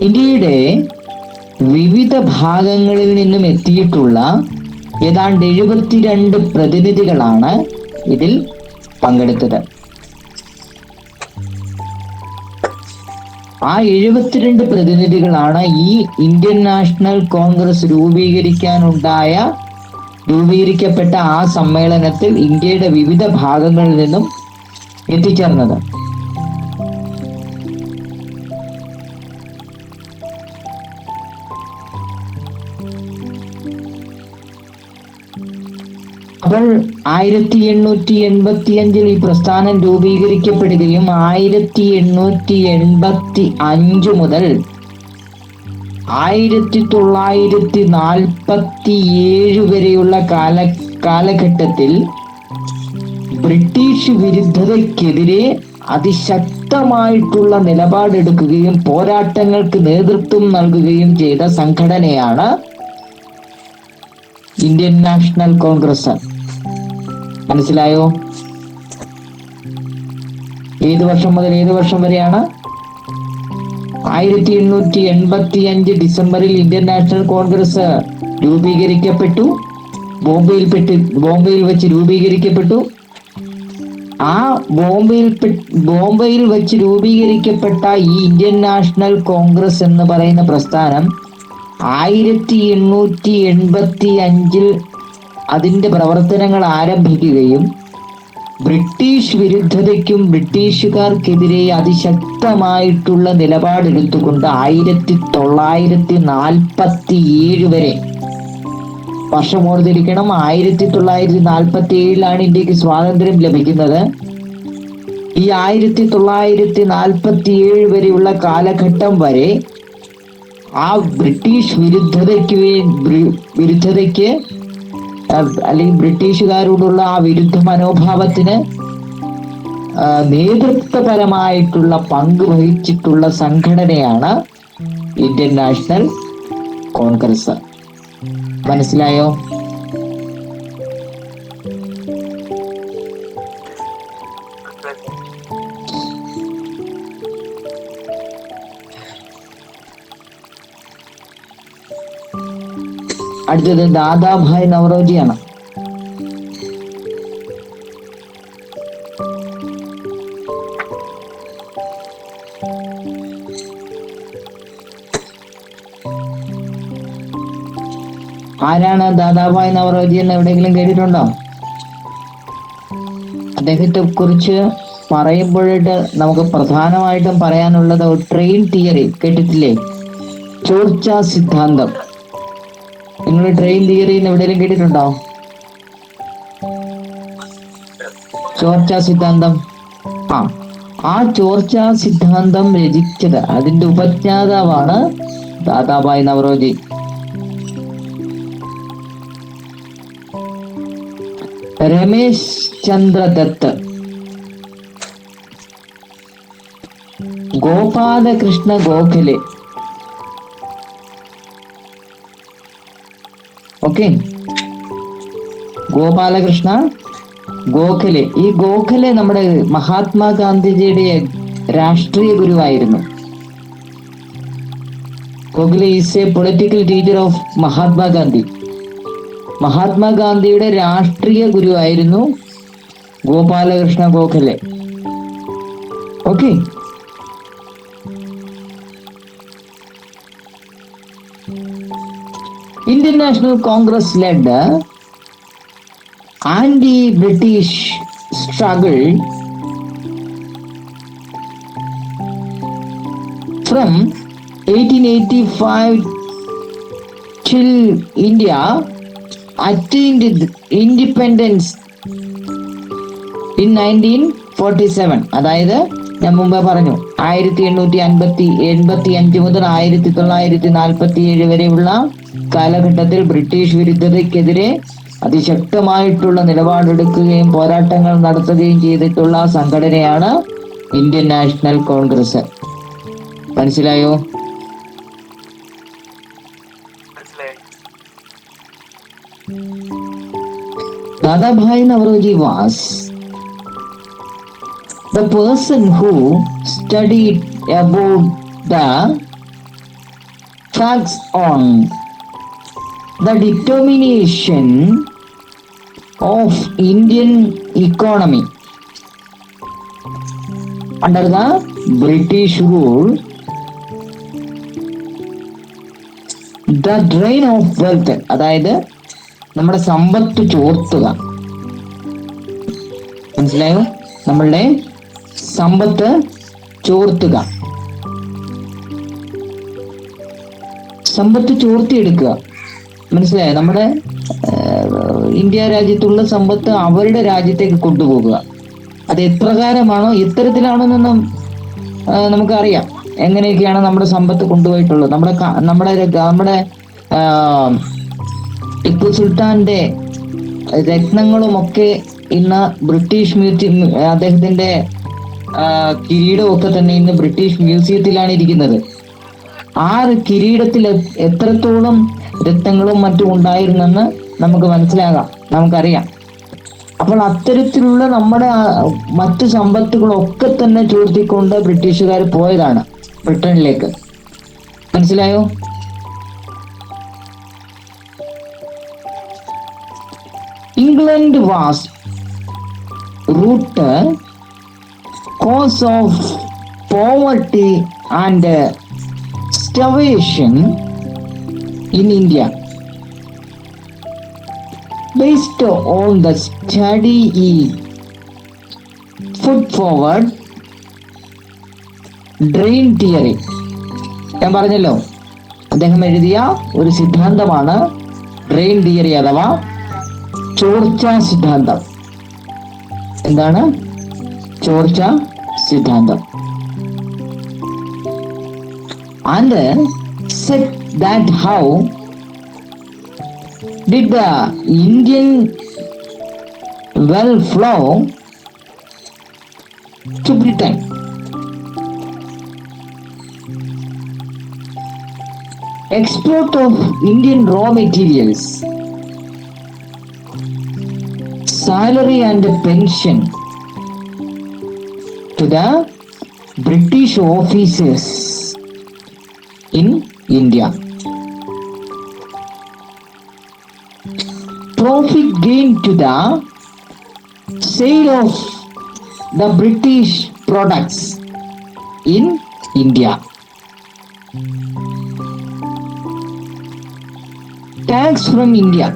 ഇന്ത്യയുടെ വിവിധ ഭാഗങ്ങളിൽ നിന്നും എത്തിയിട്ടുള്ള ഏതാണ്ട് 72 പ്രതിനിധികളാണ് ഇതിൽ പങ്കെടുത്തത്. ആ 72 പ്രതിനിധികളാണ് ഈ ഇന്ത്യൻ നാഷണൽ കോൺഗ്രസ് രൂപീകരിക്കപ്പെട്ട ആ സമ്മേളനത്തിൽ ഇന്ത്യയുടെ വിവിധ ഭാഗങ്ങളിൽ നിന്നും എത്തിച്ചേർന്നത്. അപ്പോൾ 1885 ഈ പ്രസ്ഥാനം രൂപീകരിക്കപ്പെടുകയും 1885 മുതൽ 1947 വരെയുള്ള കാലഘട്ടത്തിൽ ബ്രിട്ടീഷ് വിരുദ്ധതയ്ക്കെതിരെ അതിശക്തമായിട്ടുള്ള നിലപാടെടുക്കുകയും പോരാട്ടങ്ങൾക്ക് നേതൃത്വം നൽകുകയും ചെയ്ത സംഘടനയാണ് ഇന്ത്യൻ നാഷണൽ കോൺഗ്രസ്. മനസ്സിലായോ? ഏത് വർഷം മുതൽ ഏത് വർഷം വരെയാണ്? 1885 ഡിസംബറിൽ ഇന്ത്യൻ നാഷണൽ കോൺഗ്രസ് രൂപീകരിക്കപ്പെട്ടു. ബോംബെയിൽ വെച്ച് രൂപീകരിക്കപ്പെട്ടു. ആ ബോംബെയിൽ വെച്ച് രൂപീകരിക്കപ്പെട്ട ഈ ഇന്ത്യൻ നാഷണൽ കോൺഗ്രസ് എന്ന് പറയുന്ന പ്രസ്ഥാനം 1885 അതിന്റെ പ്രവർത്തനങ്ങൾ ആരംഭിക്കുകയും ബ്രിട്ടീഷ് വിരുദ്ധതയ്ക്കും ബ്രിട്ടീഷുകാർക്കെതിരെ അതിശക്തമായിട്ടുള്ള നിലപാടെടുത്തുകൊണ്ട് 1947 വരെ വർഷം ഓർത്തിരിക്കണം. 1947 ഇന്ത്യക്ക് സ്വാതന്ത്ര്യം ലഭിക്കുന്നത്. ഈ 1947 വരെയുള്ള കാലഘട്ടം വരെ ആ ബ്രിട്ടീഷ് വിരുദ്ധതയ്ക്ക് അല്ലെങ്കിൽ ബ്രിട്ടീഷുകാരോടുള്ള ആ വിരുദ്ധ മനോഭാവത്തിന് നേതൃത്വപരമായിട്ടുള്ള പങ്ക് വഹിച്ചിട്ടുള്ള സംഘടനയാണ് ഇന്ത്യൻ നാഷണൽ കോൺഗ്രസ്. മനസ്സിലായോ? അടുത്തത് ദാദാഭായ് നവറോജിയാണ്. ആരാണ് ദാദാഭായ് നവറോജി എന്ന് എവിടെയെങ്കിലും കേട്ടിട്ടുണ്ടോ? അദ്ദേഹത്തെ കുറിച്ച് പറയുമ്പോഴായിട്ട് നമുക്ക് പ്രധാനമായിട്ടും പറയാനുള്ളത് ട്രെയിൻ തിയറി കേട്ടിട്ടില്ലേ? ചോർച്ച സിദ്ധാന്തം. നിങ്ങൾ ട്രെയിൻ തിയറി എന്ന് എവിടെയെങ്കിലും കേട്ടിട്ടുണ്ടോ? ചോർച്ച സിദ്ധാന്തം. ആ ചോർച്ച സിദ്ധാന്തം രചിച്ചത്, അതിന്റെ ഉപജ്ഞാതാവാണ് ദാദാഭായ് നവറോജി. രമേശ് ചന്ദ്ര ദത്ത്, ഗോപാലകൃഷ്ണ ഗോഖലെ. ഓക്കെ, ഗോപാലകൃഷ്ണ ഗോഖലെ. ഈ ഗോഖലെ നമ്മുടെ മഹാത്മാഗാന്ധിജിയുടെ രാഷ്ട്രീയ ഗുരുവായിരുന്നു. Gokhale is a political teacher of Mahatma Gandhi. മഹാത്മാഗാന്ധിയുടെ രാഷ്ട്രീയ ഗുരുവായിരുന്നു Gopal Krishna Gokhale. Okay, Indian National Congress led the anti-British struggle from 1885 till India attained independence in 1947. അതായത് ഞാൻ മുമ്പേ പറഞ്ഞു 1885 മുതൽ 1947 വരെയുള്ള കാലഘട്ടത്തിൽ ബ്രിട്ടീഷ് വിരുദ്ധതയ്ക്കെതിരെ അതിശക്തമായിട്ടുള്ള നിലപാടെടുക്കുകയും പോരാട്ടങ്ങൾ നടത്തുകയും ചെയ്തിട്ടുള്ള സംഘടനയാണ് ഇന്ത്യൻ നാഷണൽ കോൺഗ്രസ്. മനസ്സിലായോ? Dadabhai Navroji was the person who studied about the facts on the determination of Indian economy under the British rule, the drain of wealth, അതായത് നമ്മുടെ സമ്പത്ത് ചോർത്തുക. മനസ്സിലായോ? നമ്മളുടെ സമ്പത്ത് ചോർത്തുക, സമ്പത്ത് ചോർത്തിയെടുക്കുക. മനസ്സിലായോ? നമ്മുടെ ഇന്ത്യ രാജ്യത്തുള്ള സമ്പത്ത് അവരുടെ രാജ്യത്തേക്ക് കൊണ്ടുപോകുക. അത് എപ്രകാരമാണോ, എത്തരത്തിലാണോന്നൊന്നും നമുക്കറിയാം. എങ്ങനെയൊക്കെയാണ് നമ്മുടെ സമ്പത്ത് കൊണ്ടുപോയിട്ടുള്ളത്. നമ്മുടെ ടിപ്പു സുൽത്താന്റെ രത്നങ്ങളുമൊക്കെ ഇന്ന് ബ്രിട്ടീഷ് അദ്ദേഹത്തിന്റെ കിരീടമൊക്കെ തന്നെ ഇന്ന് ബ്രിട്ടീഷ് മ്യൂസിയത്തിലാണ് ഇരിക്കുന്നത്. ആ കിരീടത്തിൽ എത്രത്തോളം രത്നങ്ങളും മറ്റും ഉണ്ടായിരുന്നെന്ന് നമുക്ക് മനസ്സിലാകാം, നമുക്കറിയാം. അപ്പോൾ അത്തരത്തിലുള്ള നമ്മുടെ മറ്റു സമ്പത്തുകളൊക്കെ തന്നെ ചോർത്തിക്കൊണ്ട് ബ്രിട്ടീഷുകാർ പോയതാണ് ബ്രിട്ടനിലേക്ക്. മനസ്സിലായോ? England was root cause of poverty and starvation in India. Based on the study put forward drain theory. ഞാൻ പറഞ്ഞല്ലോ, അദ്ദേഹം എഴുതിയ ഒരു സിദ്ധാന്തമാണ് ഡ്രെയിൻ തിയറി അഥവാ ചോർച്ച സിദ്ധാന്തം. എന്താണ് ചോർച്ച സിദ്ധാന്തം? And said that how did the Indian wealth flow to Britain? Export of Indian raw materials, salary and pension to the British officers in India. profit gain to the sale of the British products in India. Tax from India.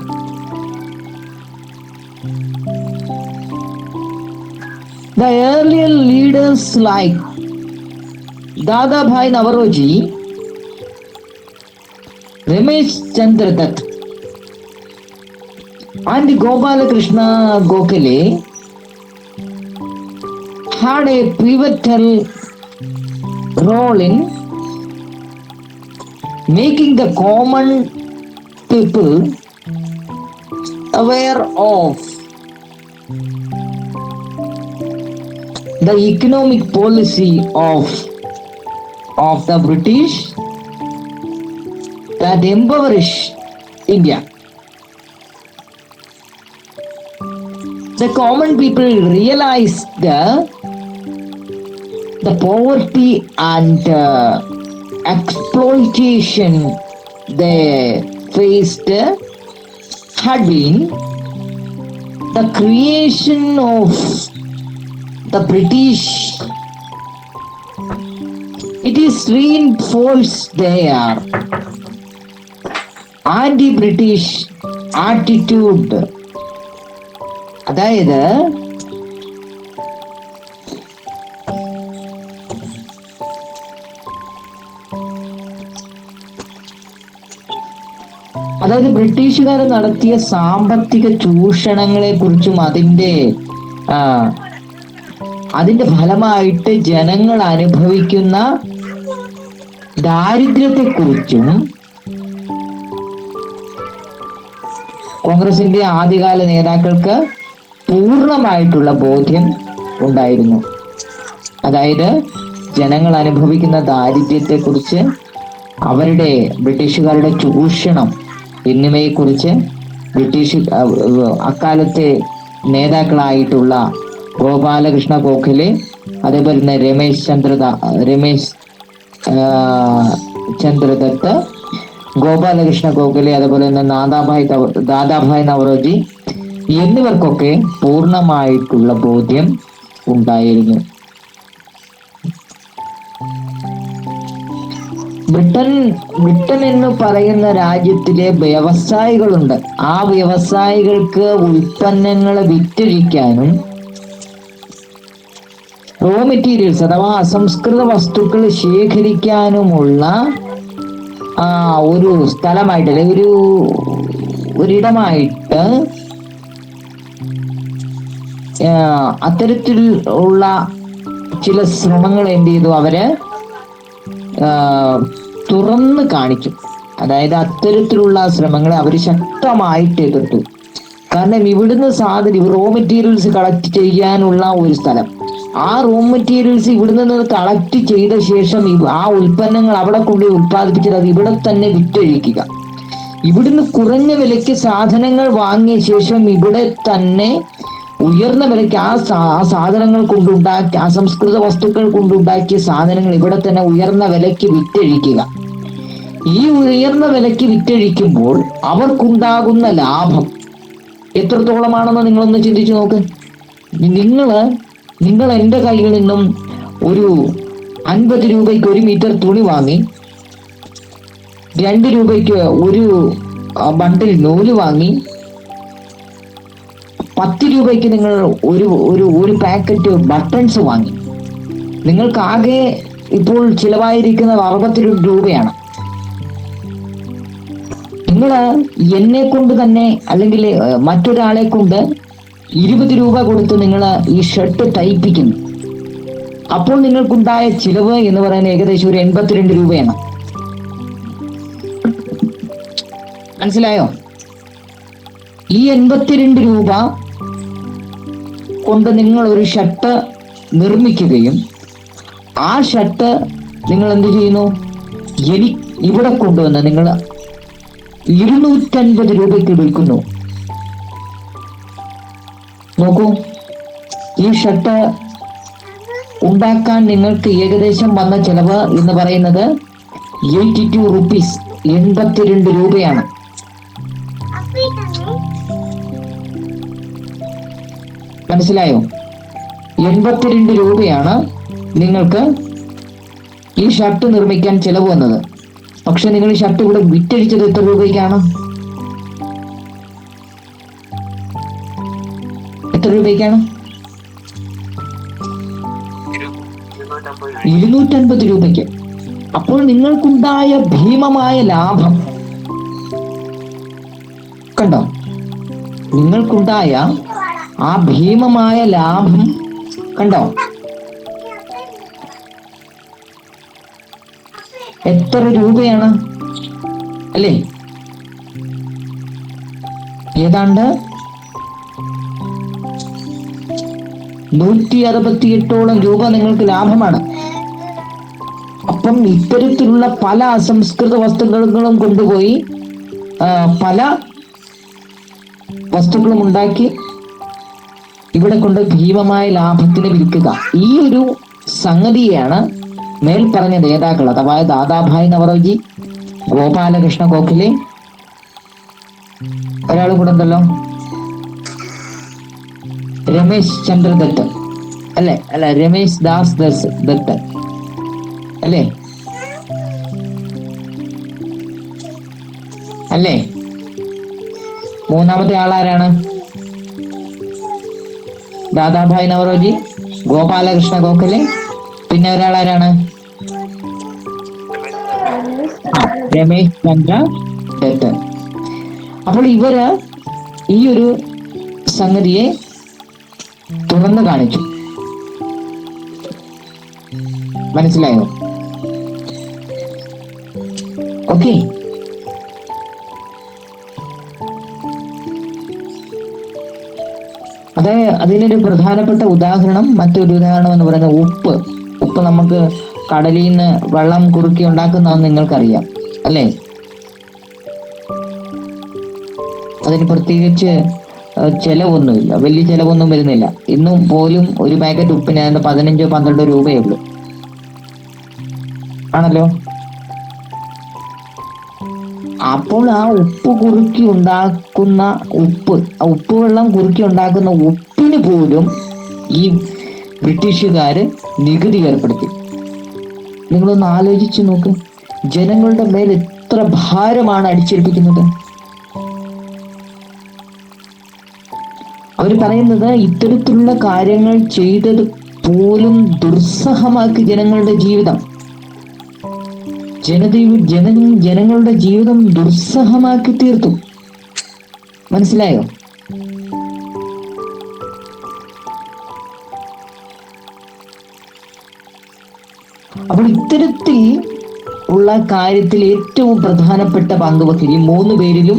The earlier leaders like Dadabhai Naoroji, Ramesh Chandra Dutt, and Gopalakrishna Gokhale had a pivotal role in making the common people aware of the economic policy of the British that impoverished India. The common people realized the poverty and exploitation they faced had been the creation of the British. It is reinforced their anti-British attitude. അതായത് ബ്രിട്ടീഷുകാർ നടത്തിയ സാമ്പത്തിക ചൂഷണങ്ങളെ കുറിച്ചും അതിന്റെ ഫലമായിട്ട് ജനങ്ങൾ അനുഭവിക്കുന്ന ദാരിദ്ര്യത്തെ കുറിച്ചും കോൺഗ്രസിന്റെ ആദ്യകാല നേതാക്കൾക്ക് പൂർണ്ണമായിട്ടുള്ള ബോധ്യം ഉണ്ടായിരുന്നു. അതായത് ജനങ്ങൾ അനുഭവിക്കുന്ന ദാരിദ്ര്യത്തെ കുറിച്ച്, അവരുടെ ബ്രിട്ടീഷുകാരുടെ ചൂഷണം എന്നിവയെക്കുറിച്ച് അക്കാലത്തെ നേതാക്കളായിട്ടുള്ള ഗോപാലകൃഷ്ണ ഗോഖലെ, അതേപോലെ തന്നെ രമേശ് ചന്ദ്ര ദത്ത്, ഗോപാലകൃഷ്ണ ഗോഖലെ, അതുപോലെ തന്നെ ദാദാഭായ് നവറോജി എന്നിവർക്കൊക്കെ പൂർണ്ണമായിട്ടുള്ള ബോധ്യം ഉണ്ടായിരുന്നു. ബ്രിട്ടൻ എന്ന് പറയുന്ന രാജ്യത്തിലെ വ്യവസായികളുണ്ട്. ആ വ്യവസായികൾക്ക് ഉൽപ്പന്നങ്ങൾ വിറ്റഴിക്കാനും റോ മെറ്റീരിയൽസ് അഥവാ അസംസ്കൃത വസ്തുക്കൾ ശേഖരിക്കാനുമുള്ള ഒരു സ്ഥലമായിട്ട്, അല്ലെങ്കിൽ ഒരിടമായിട്ട് അത്തരത്തിൽ ഉള്ള ചില ശ്രമങ്ങൾ എന്ത് ചെയ്തു, അവര് തുറന്ന് കാണിച്ചു. അതായത് അത്തരത്തിലുള്ള ശ്രമങ്ങളെ അവർ ശക്തമായിട്ട് എതിർത്തു. കാരണം ഇവിടുന്ന് റോ മെറ്റീരിയൽസ് കളക്ട് ചെയ്യാനുള്ള ഒരു സ്ഥലം, ആ റോ മെറ്റീരിയൽസ് ഇവിടെ നിന്ന് കളക്ട് ചെയ്ത ശേഷം ആ ഉൽപ്പന്നങ്ങൾ അവിടെ കൊണ്ട് ഉത്പാദിപ്പിച്ചത് അത് ഇവിടെ തന്നെ വിറ്റഴിക്കുക, ഇവിടുന്ന് കുറഞ്ഞ വിലയ്ക്ക് സാധനങ്ങൾ വാങ്ങിയ ശേഷം ഇവിടെ തന്നെ ഉയർന്ന വിലയ്ക്ക് ആ സാധനങ്ങൾ കൊണ്ടുണ്ടാക്കി, അസംസ്കൃത വസ്തുക്കൾ കൊണ്ടുണ്ടാക്കിയ സാധനങ്ങൾ ഇവിടെ തന്നെ ഉയർന്ന വിലയ്ക്ക് വിറ്റഴിക്കുക. ഈ ഉയർന്ന വിലയ്ക്ക് വിറ്റഴിക്കുമ്പോൾ അവർക്കുണ്ടാകുന്ന ലാഭം എത്രത്തോളമാണെന്ന് നിങ്ങളൊന്ന് ചിന്തിച്ചു നോക്ക്. നിങ്ങൾ എൻ്റെ കയ്യിൽ നിന്നും ഒരു 50 രൂപയ്ക്ക് 1 മീറ്റർ തുണി വാങ്ങി, 2 രൂപയ്ക്ക് ഒരു ബണ്ടിൽ നൂല് വാങ്ങി, 10 രൂപയ്ക്ക് നിങ്ങൾ ഒരു പാക്കറ്റ് ബട്ടൺസ് വാങ്ങി. നിങ്ങൾക്കാകെ ഇപ്പോൾ ചിലവായിരിക്കുന്നത് 62 രൂപയാണ്. നിങ്ങൾ എന്നെ കൊണ്ട് തന്നെ അല്ലെങ്കിൽ മറ്റൊരാളെ കൊണ്ട് 20 രൂപ കൊടുത്ത് നിങ്ങൾ ഈ ഷർട്ട് തയ്പ്പിക്കുന്നു. അപ്പോൾ നിങ്ങൾക്കുണ്ടായ ചിലവ് എന്ന് പറയുന്നത് ഏകദേശം ഒരു 82 രൂപയാണ്. മനസ്സിലായോ? ഈ 82 രൂപ കൊണ്ട് നിങ്ങൾ ഒരു ഷർട്ട് നിർമ്മിക്കുകയും ആ ഷർട്ട് നിങ്ങൾ എന്ത് ചെയ്യുന്നു, ഇവിടെ കൊണ്ടുവന്ന് നിങ്ങൾ 250 രൂപയ്ക്ക് വിൽക്കുന്നു. നോക്കൂ, ഈ ഷർട്ട് ഉണ്ടാക്കാൻ നിങ്ങൾക്ക് ഏകദേശം വന്ന ചെലവ് എന്ന് പറയുന്നത് 82 റുപ്പീസ്, 82 രൂപയാണ്. മനസ്സിലായോ? 82 രൂപയാണ് നിങ്ങൾക്ക് ഈ ഷർട്ട് നിർമ്മിക്കാൻ ചെലവ് വന്നത്. പക്ഷെ നിങ്ങൾ ഈ ഷർട്ട് ഇവിടെ വിറ്റഴിച്ചത് എത്ര രൂപയ്ക്കാണ്? എത്ര രൂപയ്ക്കാണ്? 250 രൂപയ്ക്ക്. അപ്പോൾ നിങ്ങൾക്കുണ്ടായ ഭീമമായ ലാഭം കണ്ടോ? നിങ്ങൾക്കുണ്ടായ ആ ഭീമമായ ലാഭം കണ്ടോ? എത്ര രൂപയാണ് അല്ലേ? ഏതാണ്ട് 168ഓളം രൂപ നിങ്ങൾക്ക് ലാഭമാണ്. അപ്പം ഇത്തരത്തിലുള്ള പല അസംസ്കൃത വസ്തുക്കളും കൊണ്ടുപോയി പല വസ്തുക്കളും ഉണ്ടാക്കി ഇവിടെ കൊണ്ട് ഭീമമായ ലാഭത്തിന് വിൽക്കുക. ഈ ഒരു സംഗതിയാണ് മേൽപ്പറഞ്ഞ നേതാക്കൾ അഥവാ ദാദാഭായ് നവറോജി, ഗോപാലകൃഷ്ണ ഗോഖലെ, ഒരാൾ കൂടെ ഉണ്ടല്ലോ, രമേശ് ചന്ദ്ര ദത്ത് അല്ല രമേശ് ദാസ് ദത്ത് അല്ലേ? അല്ലേ? മൂന്നാമത്തെ ആളാരാണ്? ദാദാഭായ് നവറോജി, ഗോപാലകൃഷ്ണ ഗോഖലെ, പിന്നെ ഒരാളാരാണ്? രമേശ് ചന്ദ്ര ദത്ത്. അപ്പോൾ ഇവര് ഈ ഒരു സംഗതിയെ തുറന്നു കാണിച്ചു. മനസ്സിലായോ? ഓക്കെ. അതിനൊരു പ്രധാനപ്പെട്ട ഉദാഹരണം, മറ്റൊരു ഉദാഹരണം എന്ന് പറയുന്നത് ഉപ്പ് നമുക്ക് കടലിൽ നിന്ന് വെള്ളം കുറുക്കി ഉണ്ടാക്കുന്നതെന്ന് നിങ്ങൾക്കറിയാം അല്ലേ? അതിന് പ്രത്യേകിച്ച് ചെലവൊന്നുമില്ല, വലിയ ചെലവൊന്നും വരുന്നില്ല. ഇന്നും പോലും ഒരു പാക്കറ്റ് ഉപ്പിന് 15-12 രൂപയേ ഉള്ളൂ, ആണല്ലോ. അപ്പോൾ ആ ഉപ്പ് കുറുക്കി ഉണ്ടാക്കുന്ന ഉപ്പ് വെള്ളം കുറുക്കി ഉണ്ടാക്കുന്ന ഉപ്പിന് പോലും ഈ ബ്രിട്ടീഷുകാര് നികുതി ഏർപ്പെടുത്തി. നിങ്ങളൊന്ന് ആലോചിച്ചു നോക്ക്, ജനങ്ങളുടെ മേൽ എത്ര ഭാരമാണ് അടിച്ചേൽപ്പിക്കുന്നത്. അവർ പറയുന്നത് ഇത്തരത്തിലുള്ള കാര്യങ്ങൾ ചെയ്തത് പോലും ദുസ്സഹമാക്കി ജനങ്ങളുടെ ജീവിതം. ജനങ്ങളുടെ ജീവിതം ദുസ്സഹമാക്കി തീർത്തു. മനസ്സിലായോ? അപ്പോൾ ഇത്തരത്തിൽ ഉള്ള കാര്യത്തിൽ ഏറ്റവും പ്രധാനപ്പെട്ട പങ്ക് വഹിച്ചത്, ഈ 3 പേരിലും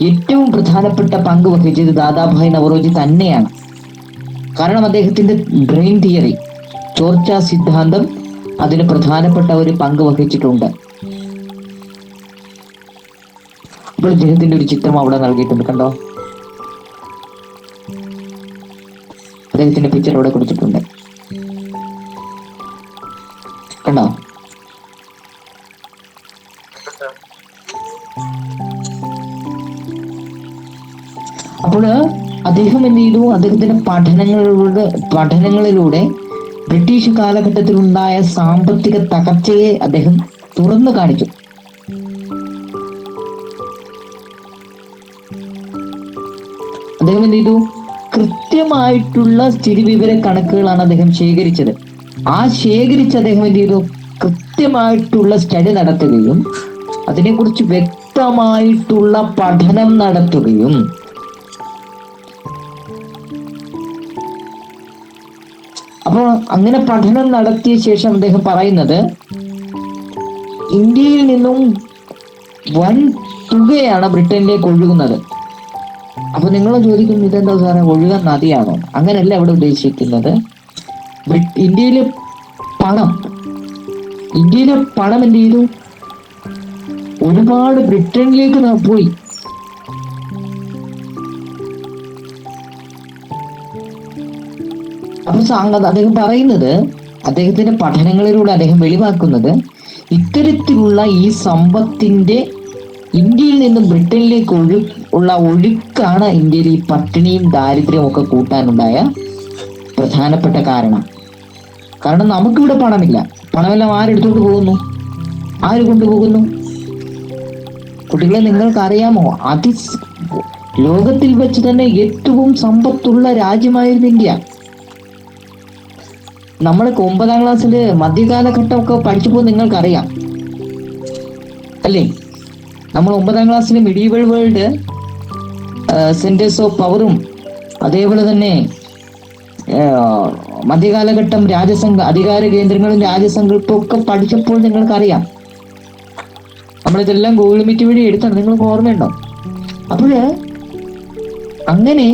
ഏറ്റവും പ്രധാനപ്പെട്ട പങ്ക് വഹിച്ചത് ദാദാഭായ് നവറോജി തന്നെയാണ്. കാരണം അദ്ദേഹത്തിന്റെ ബ്രെയിൻ തിയറി, ചോർച്ചാ സിദ്ധാന്തം അതിന് പ്രധാനപ്പെട്ട ഒരു പങ്ക് വഹിച്ചിട്ടുണ്ട്. അപ്പോൾ അദ്ദേഹത്തിന്റെ ഒരു ചിത്രം അവിടെ നൽകിയിട്ടുണ്ട്, കണ്ടോ? അദ്ദേഹത്തിന്റെ പിക്ചർ അവിടെ കൊടുത്തിട്ടുണ്ട്, കണ്ടോ? അപ്പോൾ അദ്ദേഹം എന്ത് ചെയ്തു? അദ്ദേഹത്തിന്റെ പഠനങ്ങളിലൂടെ ബ്രിട്ടീഷ് കാലഘട്ടത്തിൽ ഉണ്ടായ സാമ്പത്തിക തകർച്ചയെ അദ്ദേഹം തുറന്നു കാണിച്ചു. അദ്ദേഹം എന്ത് ചെയ്തു? കൃത്യമായിട്ടുള്ള സ്ഥിതിവിവര കണക്കുകളാണ് അദ്ദേഹം ശേഖരിച്ചത്. ശേഖരിച്ച് അദ്ദേഹം എന്ത് ചെയ്തു? കൃത്യമായിട്ടുള്ള സ്റ്റഡി നടത്തുകയും അതിനെക്കുറിച്ച് വ്യക്തമായിട്ടുള്ള പഠനം നടത്തുകയും അപ്പോൾ അങ്ങനെ പഠനം നടത്തിയ ശേഷം അദ്ദേഹം പറയുന്നത്, ഇന്ത്യയിൽ നിന്നും വൻ തുകയാണ് ബ്രിട്ടനിലേക്ക് ഒഴുകുന്നത്. അപ്പൊ നിങ്ങൾ ചോദിക്കും, ഇതെന്താ സാറേ, ഒഴുകാൻ നദിയാണോ? അങ്ങനെയല്ല ഇവിടെ ഉദ്ദേശിക്കുന്നത്. ഇന്ത്യയിലെ പണം എന്ത് ചെയ്തു? ഒരുപാട് ബ്രിട്ടനിലേക്ക് പോയി. അപ്പൊ അദ്ദേഹം പറയുന്നത്, അദ്ദേഹത്തിന്റെ പഠനങ്ങളിലൂടെ അദ്ദേഹം വെളിവാക്കുന്നത്, ഇത്തരത്തിലുള്ള ഈ സമ്പത്തിന്റെ ഇന്ത്യയിൽ നിന്നും ബ്രിട്ടനിലേക്ക് ഉള്ള ഒഴുക്കാണ് ഇന്ത്യയിൽ ഈ പട്ടിണിയും ദാരിദ്ര്യവും ഒക്കെ കൂട്ടാനുണ്ടായ പ്രധാനപ്പെട്ട കാരണം നമുക്കിവിടെ പണമില്ല. പണമെല്ലാം ആരെടുത്തോണ്ട് പോകുന്നു? ആര് കൊണ്ടുപോകുന്നു? കുട്ടികളെ, നിങ്ങൾക്കറിയാമോ, ലോകത്തിൽ വെച്ച് തന്നെ ഏറ്റവും സമ്പത്തുള്ള രാജ്യമായിരുന്നു ഇന്ത്യ. നമ്മളൊക്കെ 9ാം ക്ലാസ്സിൽ മധ്യകാലഘട്ടമൊക്കെ പഠിച്ചപ്പോൾ നിങ്ങൾക്കറിയാം അല്ലേ? നമ്മൾ 9ാം ക്ലാസ്സിൽ മിഡീവൽ വേൾഡ്, സെന്റേഴ്സ് ഓഫ് പവറും അതേപോലെ തന്നെ മധ്യകാലഘട്ടം അധികാര കേന്ദ്രങ്ങളും രാജ്യസങ്കല്പവും ഒക്കെ പഠിച്ചപ്പോൾ നിങ്ങൾക്കറിയാം. നമ്മളിതെല്ലാം ഗൂഗിൾ മീറ്റ് വഴി എടുത്താണ്, നിങ്ങൾക്ക് ഓർമ്മയുണ്ടോ? അപ്പോഴ് അങ്ങനെ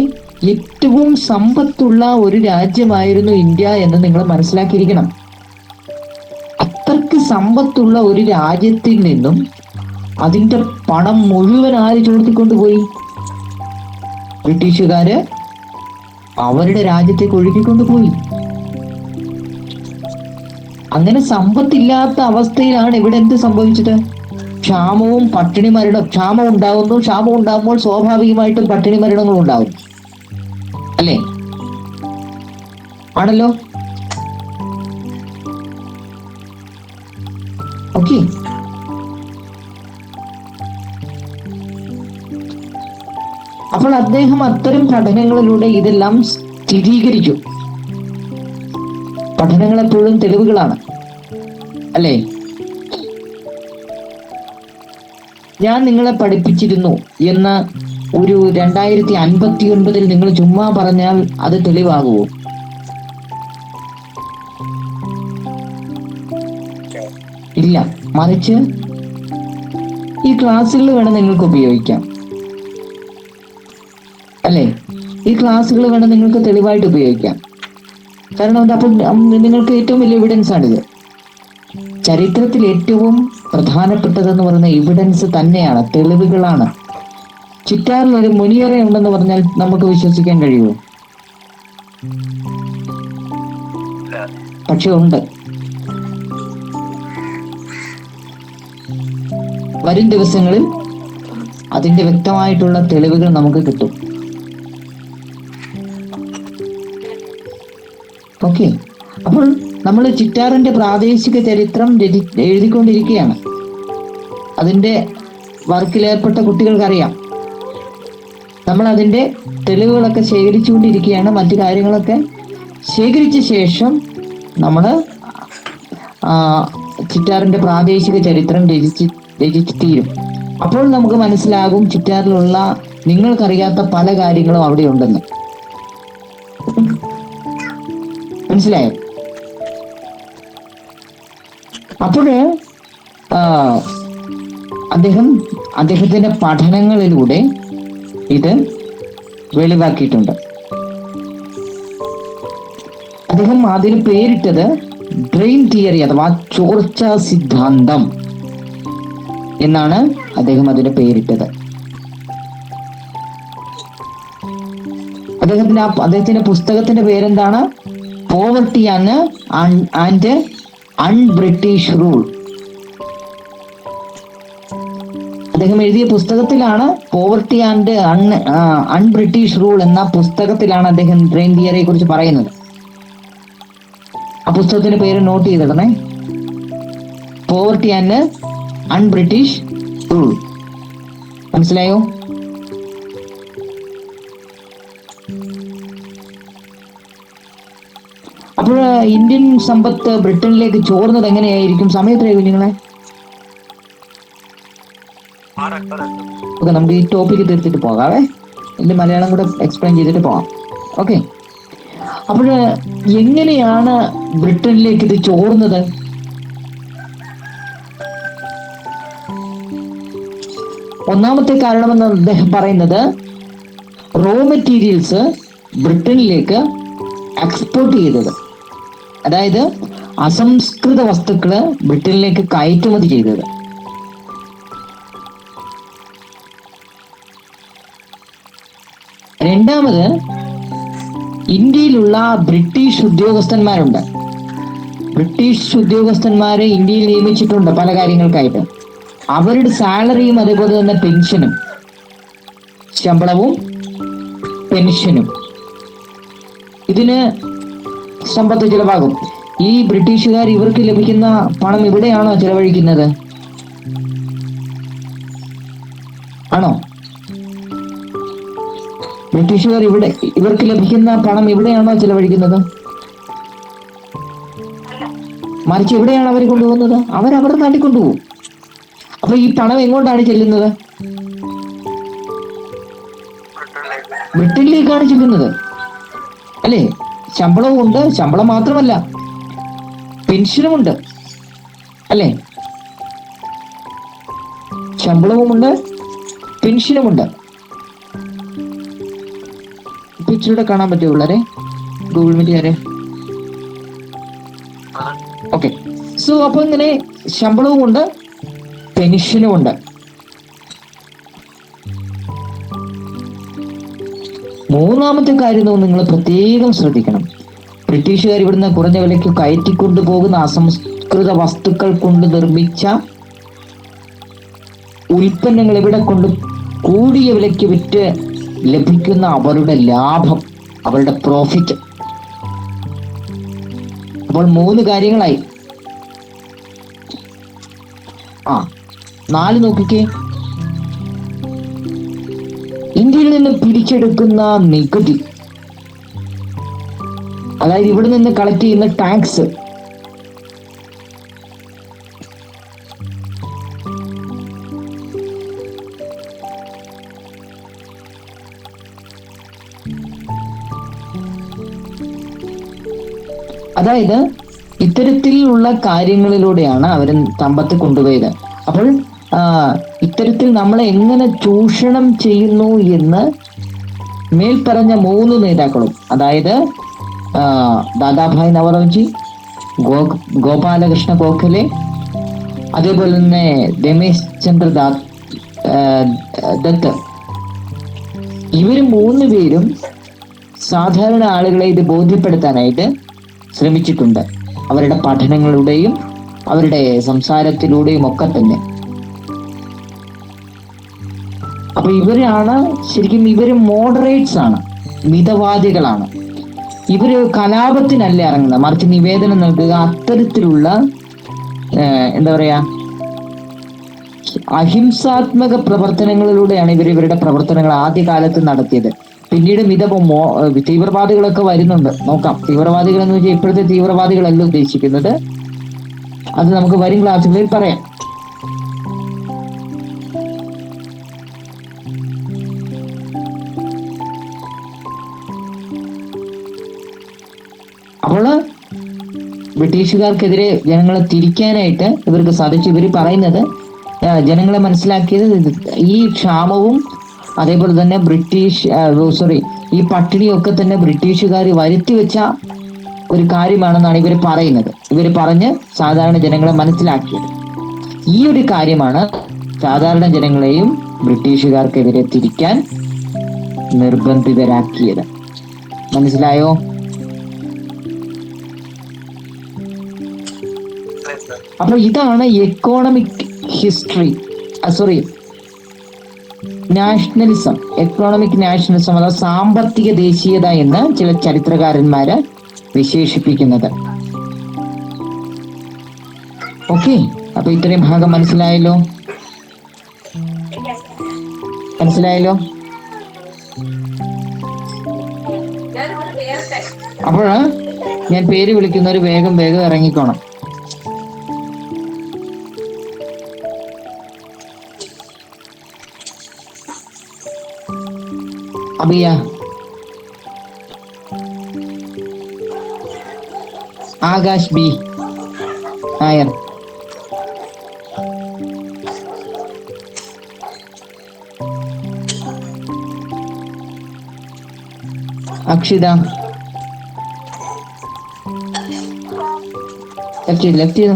ഏറ്റവും സമ്പത്തുള്ള ഒരു രാജ്യമായിരുന്നു ഇന്ത്യ എന്ന് നിങ്ങൾ മനസ്സിലാക്കിയിരിക്കണം. അത്രയ്ക്ക് സമ്പത്തുള്ള ഒരു രാജ്യത്തിൽ നിന്നും അതിന്റെ പണം മുഴുവൻ ആര് ചോർത്തിക്കൊണ്ടുപോയി? ബ്രിട്ടീഷുകാര് അവരുടെ രാജ്യത്തേക്ക് ഒഴുകിക്കൊണ്ടുപോയി. അങ്ങനെ സമ്പത്തില്ലാത്ത അവസ്ഥയിലാണ് ഇവിടെ എന്ത് സംഭവിച്ചത്? ക്ഷാമവും പട്ടിണി മരണം. ക്ഷാമം ഉണ്ടാകുമ്പോൾ സ്വാഭാവികമായിട്ടും പട്ടിണി മരണങ്ങൾ ഉണ്ടാവും, അല്ലേ? ആണല്ലോ. ഓക്കെ. അപ്പോൾ അദ്ദേഹം അത്തരം പഠനങ്ങളിലൂടെ ഇതെല്ലാം സ്ഥിരീകരിച്ചു. പഠനങ്ങൾ എപ്പോഴും തെളിവുകളാണ്, അല്ലേ? ഞാൻ നിങ്ങളെ പഠിപ്പിച്ചിരുന്നു എന്ന് ഒരു 2059 നിങ്ങൾ ചുമ്മാ പറഞ്ഞാൽ അത് തെളിവാകുമോ? ഇല്ല. മറിച്ച് ഈ ക്ലാസ്സുകൾ വേണം നിങ്ങൾക്ക് ഉപയോഗിക്കാം, അല്ലേ? ഈ ക്ലാസ്സുകൾ വേണം നിങ്ങൾക്ക് തെളിവായിട്ട് ഉപയോഗിക്കാം. കാരണം അപ്പോൾ നിങ്ങൾക്ക് ഏറ്റവും വലിയ എവിഡൻസ് ആണിത്. ചരിത്രത്തിൽ ഏറ്റവും പ്രധാനപ്പെട്ടതെന്ന് പറയുന്ന എവിഡൻസ് തന്നെയാണ്, തെളിവുകളാണ്. ചിറ്റാറിൽ ഒരു മുനിയറ ഉണ്ടെന്ന് പറഞ്ഞാൽ നമുക്ക് വിശ്വസിക്കാൻ കഴിയുമോ? പക്ഷെ ഉണ്ട്. വരും ദിവസങ്ങളിൽ അതിന്റെ വ്യക്തമായിട്ടുള്ള തെളിവുകൾ നമുക്ക് കിട്ടും. ഓക്കെ. അപ്പോൾ നമ്മൾ ചിറ്റാറിന്റെ പ്രാദേശിക ചരിത്രം എഴുതിക്കൊണ്ടിരിക്കുകയാണ്. അതിന്റെ വർക്കിലേർപ്പെട്ട കുട്ടികൾക്കറിയാം. നമ്മൾ അതിന്റെ തെളിവുകളൊക്കെ ശേഖരിച്ചുകൊണ്ടിരിക്കുകയാണ്. മറ്റു കാര്യങ്ങളൊക്കെ ശേഖരിച്ച ശേഷം നമ്മൾ ചിറ്റാറിന്റെ പ്രാദേശിക ചരിത്രം രചിച്ച് തീരും. അപ്പോൾ നമുക്ക് മനസ്സിലാകും ചിറ്റാറിലുള്ള നിങ്ങൾക്കറിയാത്ത പല കാര്യങ്ങളും അവിടെ ഉണ്ടെന്ന്. മനസ്സിലായോ? അപ്പോഴ് അദ്ദേഹത്തിന്റെ പഠനങ്ങളിലൂടെ ഇത് വെളിവാക്കിയിട്ടുണ്ട്. അദ്ദേഹം അതിന് പേരിട്ടത് ഡ്രെയിൻ തിയറി അഥവാ ചോർച്ച സിദ്ധാന്തം എന്നാണ് അദ്ദേഹം അതിന് പേരിട്ടത്. അദ്ദേഹത്തിന്റെ പുസ്തകത്തിന്റെ പേരെന്താണ്? Poverty and unbritish rule. അദ്ദേഹം എഴുതിയ പുസ്തകത്തിലാണ് പോവർട്ടി ആൻഡ് അൺബ്രിട്ടീഷ് റൂൾ എന്ന പുസ്തകത്തിലാണ് അദ്ദേഹം ഡ്രെയിൻ തിയറിയെ കുറിച്ച് പറയുന്നത്. ആ പുസ്തകത്തിന്റെ പേര് നോട്ട് ചെയ്തിടണേ. Poverty and unbritish rule. മനസ്സിലായോ? അപ്പോൾ ഇന്ത്യൻ സമ്പത്ത് ബ്രിട്ടനിലേക്ക് ചോർന്നത് എങ്ങനെയായിരിക്കും? സമയത്രയോ കുഞ്ഞുങ്ങളെ? ഓക്കെ, നമുക്ക് ഈ ടോപ്പിക്ക് തീർത്തിട്ട് പോകാവേ. ഇതിന്റെ മലയാളം കൂടെ എക്സ്പ്ലെയിൻ ചെയ്തിട്ട് പോകാം. ഓക്കെ. അപ്പോൾ എങ്ങനെയാണ് ബ്രിട്ടനിലേക്ക് ഇത് ചോർന്നത്? ഒന്നാമത്തെ കാരണമെന്ന് അദ്ദേഹം പറയുന്നത് റോ മെറ്റീരിയൽസ് ബ്രിട്ടനിലേക്ക് എക്സ്പോർട്ട് ചെയ്തത്, അതായത് അസംസ്കൃത വസ്തുക്കള് ബ്രിട്ടനിലേക്ക് കയറ്റുമതി ചെയ്തത്. രണ്ടാമത്, ഇന്ത്യയിലുള്ള ബ്രിട്ടീഷ് ഉദ്യോഗസ്ഥന്മാരുണ്ട്. ബ്രിട്ടീഷ് ഉദ്യോഗസ്ഥന്മാരെ ഇന്ത്യയിൽ നിയമിച്ചിട്ടുണ്ട് പല കാര്യങ്ങൾക്കായിട്ട്. അവരുടെ സാലറിയും അതേപോലെ തന്നെ പെൻഷനും, ശമ്പളവും പെൻഷനും, ഇതിന് സമ്പത്ത് ചിലവാകും. ഈ ബ്രിട്ടീഷുകാർ ഇവർക്ക് ലഭിക്കുന്ന പണം ഇവിടെയാണോ ചിലവഴിക്കുന്നത്? ആണോ? ബ്രിട്ടീഷുകാർ ഇവർക്ക് ലഭിക്കുന്ന പണം ഇവിടെയാണോ ചിലവഴിക്കുന്നത്? മറിച്ച് എവിടെയാണ് അവർ കൊണ്ടുപോകുന്നത്? അവരുടെ നാട്ടിൽ കൊണ്ടുപോകും. അപ്പൊ ഈ പണം എങ്ങോട്ടാണ് ചെല്ലുന്നത്? ബ്രിട്ടനിലേക്കാണ് ചെല്ലുന്നത്, അല്ലേ? ശമ്പളവും ഉണ്ട്, ശമ്പളം മാത്രമല്ല പെൻഷനുമുണ്ട്, അല്ലേ? ശമ്പളവുമുണ്ട്, പെൻഷനുമുണ്ട്. പിക്ചറിലൂടെ കാണാൻ പറ്റുമോ പിള്ളേരെ? ഗൂഗിൾ മീറ്റുകാരെ? ഓക്കെ. സോ അപ്പൊ ഇങ്ങനെ ശമ്പളവും ഉണ്ട്, പെൻഷനും ഉണ്ട്. മൂന്നാമത്തെ കാര്യം നിങ്ങൾ പ്രത്യേകം ശ്രദ്ധിക്കണം. ബ്രിട്ടീഷുകാർ ഇവിടുന്ന് കുറഞ്ഞ വിലയ്ക്ക് കയറ്റിക്കൊണ്ടു പോകുന്ന അസംസ്കൃത വസ്തുക്കൾ കൊണ്ട് നിർമ്മിച്ച ഉൽപ്പന്നങ്ങൾ ഇവിടെ കൊണ്ട് കൂടിയ വിലയ്ക്ക് വിറ്റ് ലഭിക്കുന്ന അവരുടെ ലാഭം, അവരുടെ പ്രോഫിറ്റ്. അപ്പോൾ 3 കാര്യങ്ങളായി. 4 നോക്കിക്കേ. ഇന്ത്യയിൽ നിന്ന് പിരിച്ചെടുക്കുന്ന നികുതി, അതായത് ഇവിടെ നിന്ന് കളക്ട് ചെയ്യുന്ന ടാക്സ്, അതായത് ഇത്തരത്തിലുള്ള കാര്യങ്ങളിലൂടെയാണ് അവർ സമ്പത്ത് കൊണ്ടുപോയത്. അപ്പോൾ ഇത്തരത്തിൽ നമ്മളെ എങ്ങനെ ചൂഷണം ചെയ്യുന്നു എന്ന് മേൽപ്പറഞ്ഞ 3 നേതാക്കളും, അതായത് ദാദാഭായ് നവറോജി, ഗോപാലകൃഷ്ണ ഗോഖലെ, അതേപോലെ തന്നെ രമേശ് ചന്ദ്ര ദത്ത്, ഇവര് 3 പേരും സാധാരണ ആളുകളെ ഇത് ബോധ്യപ്പെടുത്താനായിട്ട് ശ്രമിച്ചിട്ടുണ്ട്. അവരുടെ പഠനങ്ങളുടെയും അവരുടെ സംസാരത്തിലൂടെയും ഒക്കെ തന്നെ. അപ്പൊ ഇവര് മോഡറേറ്റ്സ് ആണ്, മിതവാദികളാണ്. ഇവര് കലാപത്തിനല്ല ഇറങ്ങുന്നത്, മറിച്ച് നിവേദനം നൽകുക, അത്തരത്തിലുള്ള എന്താ പറയാ അഹിംസാത്മക പ്രവർത്തനങ്ങളിലൂടെയാണ് ഇവരുടെ പ്രവർത്തനങ്ങൾ ആദ്യകാലത്ത് നടത്തിയത്. പിന്നീട് തീവ്രവാദികളൊക്കെ വരുന്നുണ്ട്. നോക്കാം. തീവ്രവാദികൾ എന്ന് വെച്ചാൽ ഇപ്പോഴത്തെ തീവ്രവാദികളല്ല ഉദ്ദേശിക്കുന്നത്, അത് നമുക്ക് വരും ക്ലാസ്സുകളിൽ പറയാം. അപ്പോൾ ബ്രിട്ടീഷുകാർക്കെതിരെ ജനങ്ങളെ തിരിക്കാനായിട്ട് ഇവർക്ക് സാധിച്ചു. ഇവർ പറയുന്നത്, ജനങ്ങളെ മനസ്സിലാക്കിയത് ഈ ക്ഷാമവും അതേപോലെ തന്നെ ഈ പട്ടിണിയൊക്കെ തന്നെ ബ്രിട്ടീഷുകാർ വരുത്തി വെച്ച ഒരു കാര്യമാണെന്നാണ് ഇവർ പറയുന്നത്. ഇവർ പറഞ്ഞ് സാധാരണ ജനങ്ങളെ മനസ്സിലാക്കിയത്. ഈ ഒരു കാര്യമാണ് സാധാരണ ജനങ്ങളെയും ബ്രിട്ടീഷുകാർക്കെതിരെ തിരിക്കാൻ നിർബന്ധിതരാക്കിയത്. മനസ്സിലായോ? അപ്പൊ ഇതാണ് economic history, nationalism, economic nationalism അഥവാ സാമ്പത്തിക ദേശീയത എന്ന് ചില ചരിത്രകാരന്മാര് വിശേഷിപ്പിക്കുന്നത്. ഓക്കെ. അപ്പൊ ഇത്രയും ഭാഗം മനസ്സിലായല്ലോ? അപ്പോൾ ഞാൻ പേര് വിളിക്കുന്നവര് വേഗം ഇറങ്ങിക്കോണം. അബിയ, ആകാശ് ബി നായർ, അക്ഷിത, ലെഫ്റ്റ് ചെയ്തു.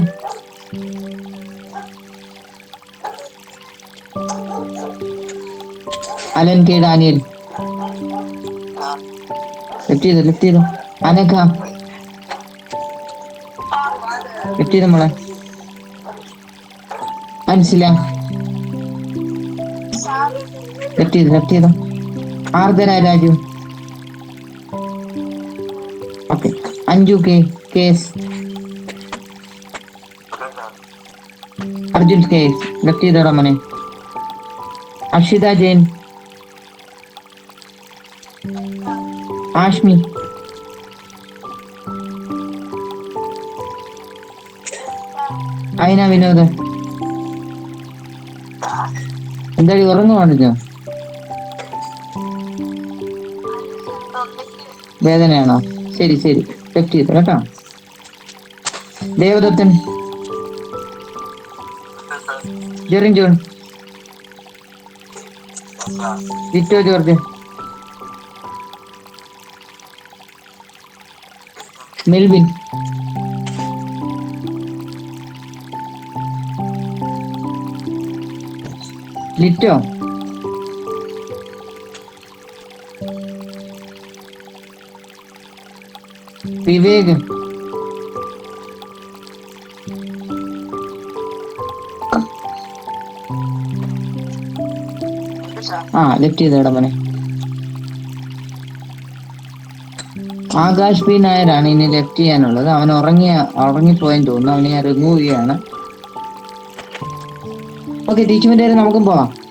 അലൻ കെ ഡാനിയൽ, ലെഫ്റ്റ് ചെയ്തു. അനഘ, ലെഫ്റ്റ് ചെയ്തു മോളെ. അൻസില, ലെഫ്റ്റ് ചെയ്തു. ആർദ്ര രാജു, ഓക്കെ. അഞ്ജു കെ കേസ്. അർജുൻ കേസ് ലെഫ്റ്റ് ചെയ്തോടാ മോനെ. അക്ഷിത ജെയിൻ. ആഷ്മി. അയിന വിനോദ്. എന്താടി ഉറങ്ങുവാണില്ലോ? വേദനയാണോ? ശരി ശരി, ലെഫ്റ്റ് ചെയ്തോ കേട്ടോ. Devadathan. Jerin John. Vito George. Melvin. Lito. Vivek. Left ചെയ്തോടാ മോനെ. ആകാശ് പി നായരാണ് ഇനി ലെഫ്റ്റ് ചെയ്യാനുള്ളത്. അവൻ ഉറങ്ങിപ്പോയെന്ന് തോന്നുന്നു. അവനെ ഞാൻ റിമൂവ് ചെയ്യാണ്. ഓക്കെ, ടീച്ച്മെന്റ് വരെ നമുക്കും പോവാം.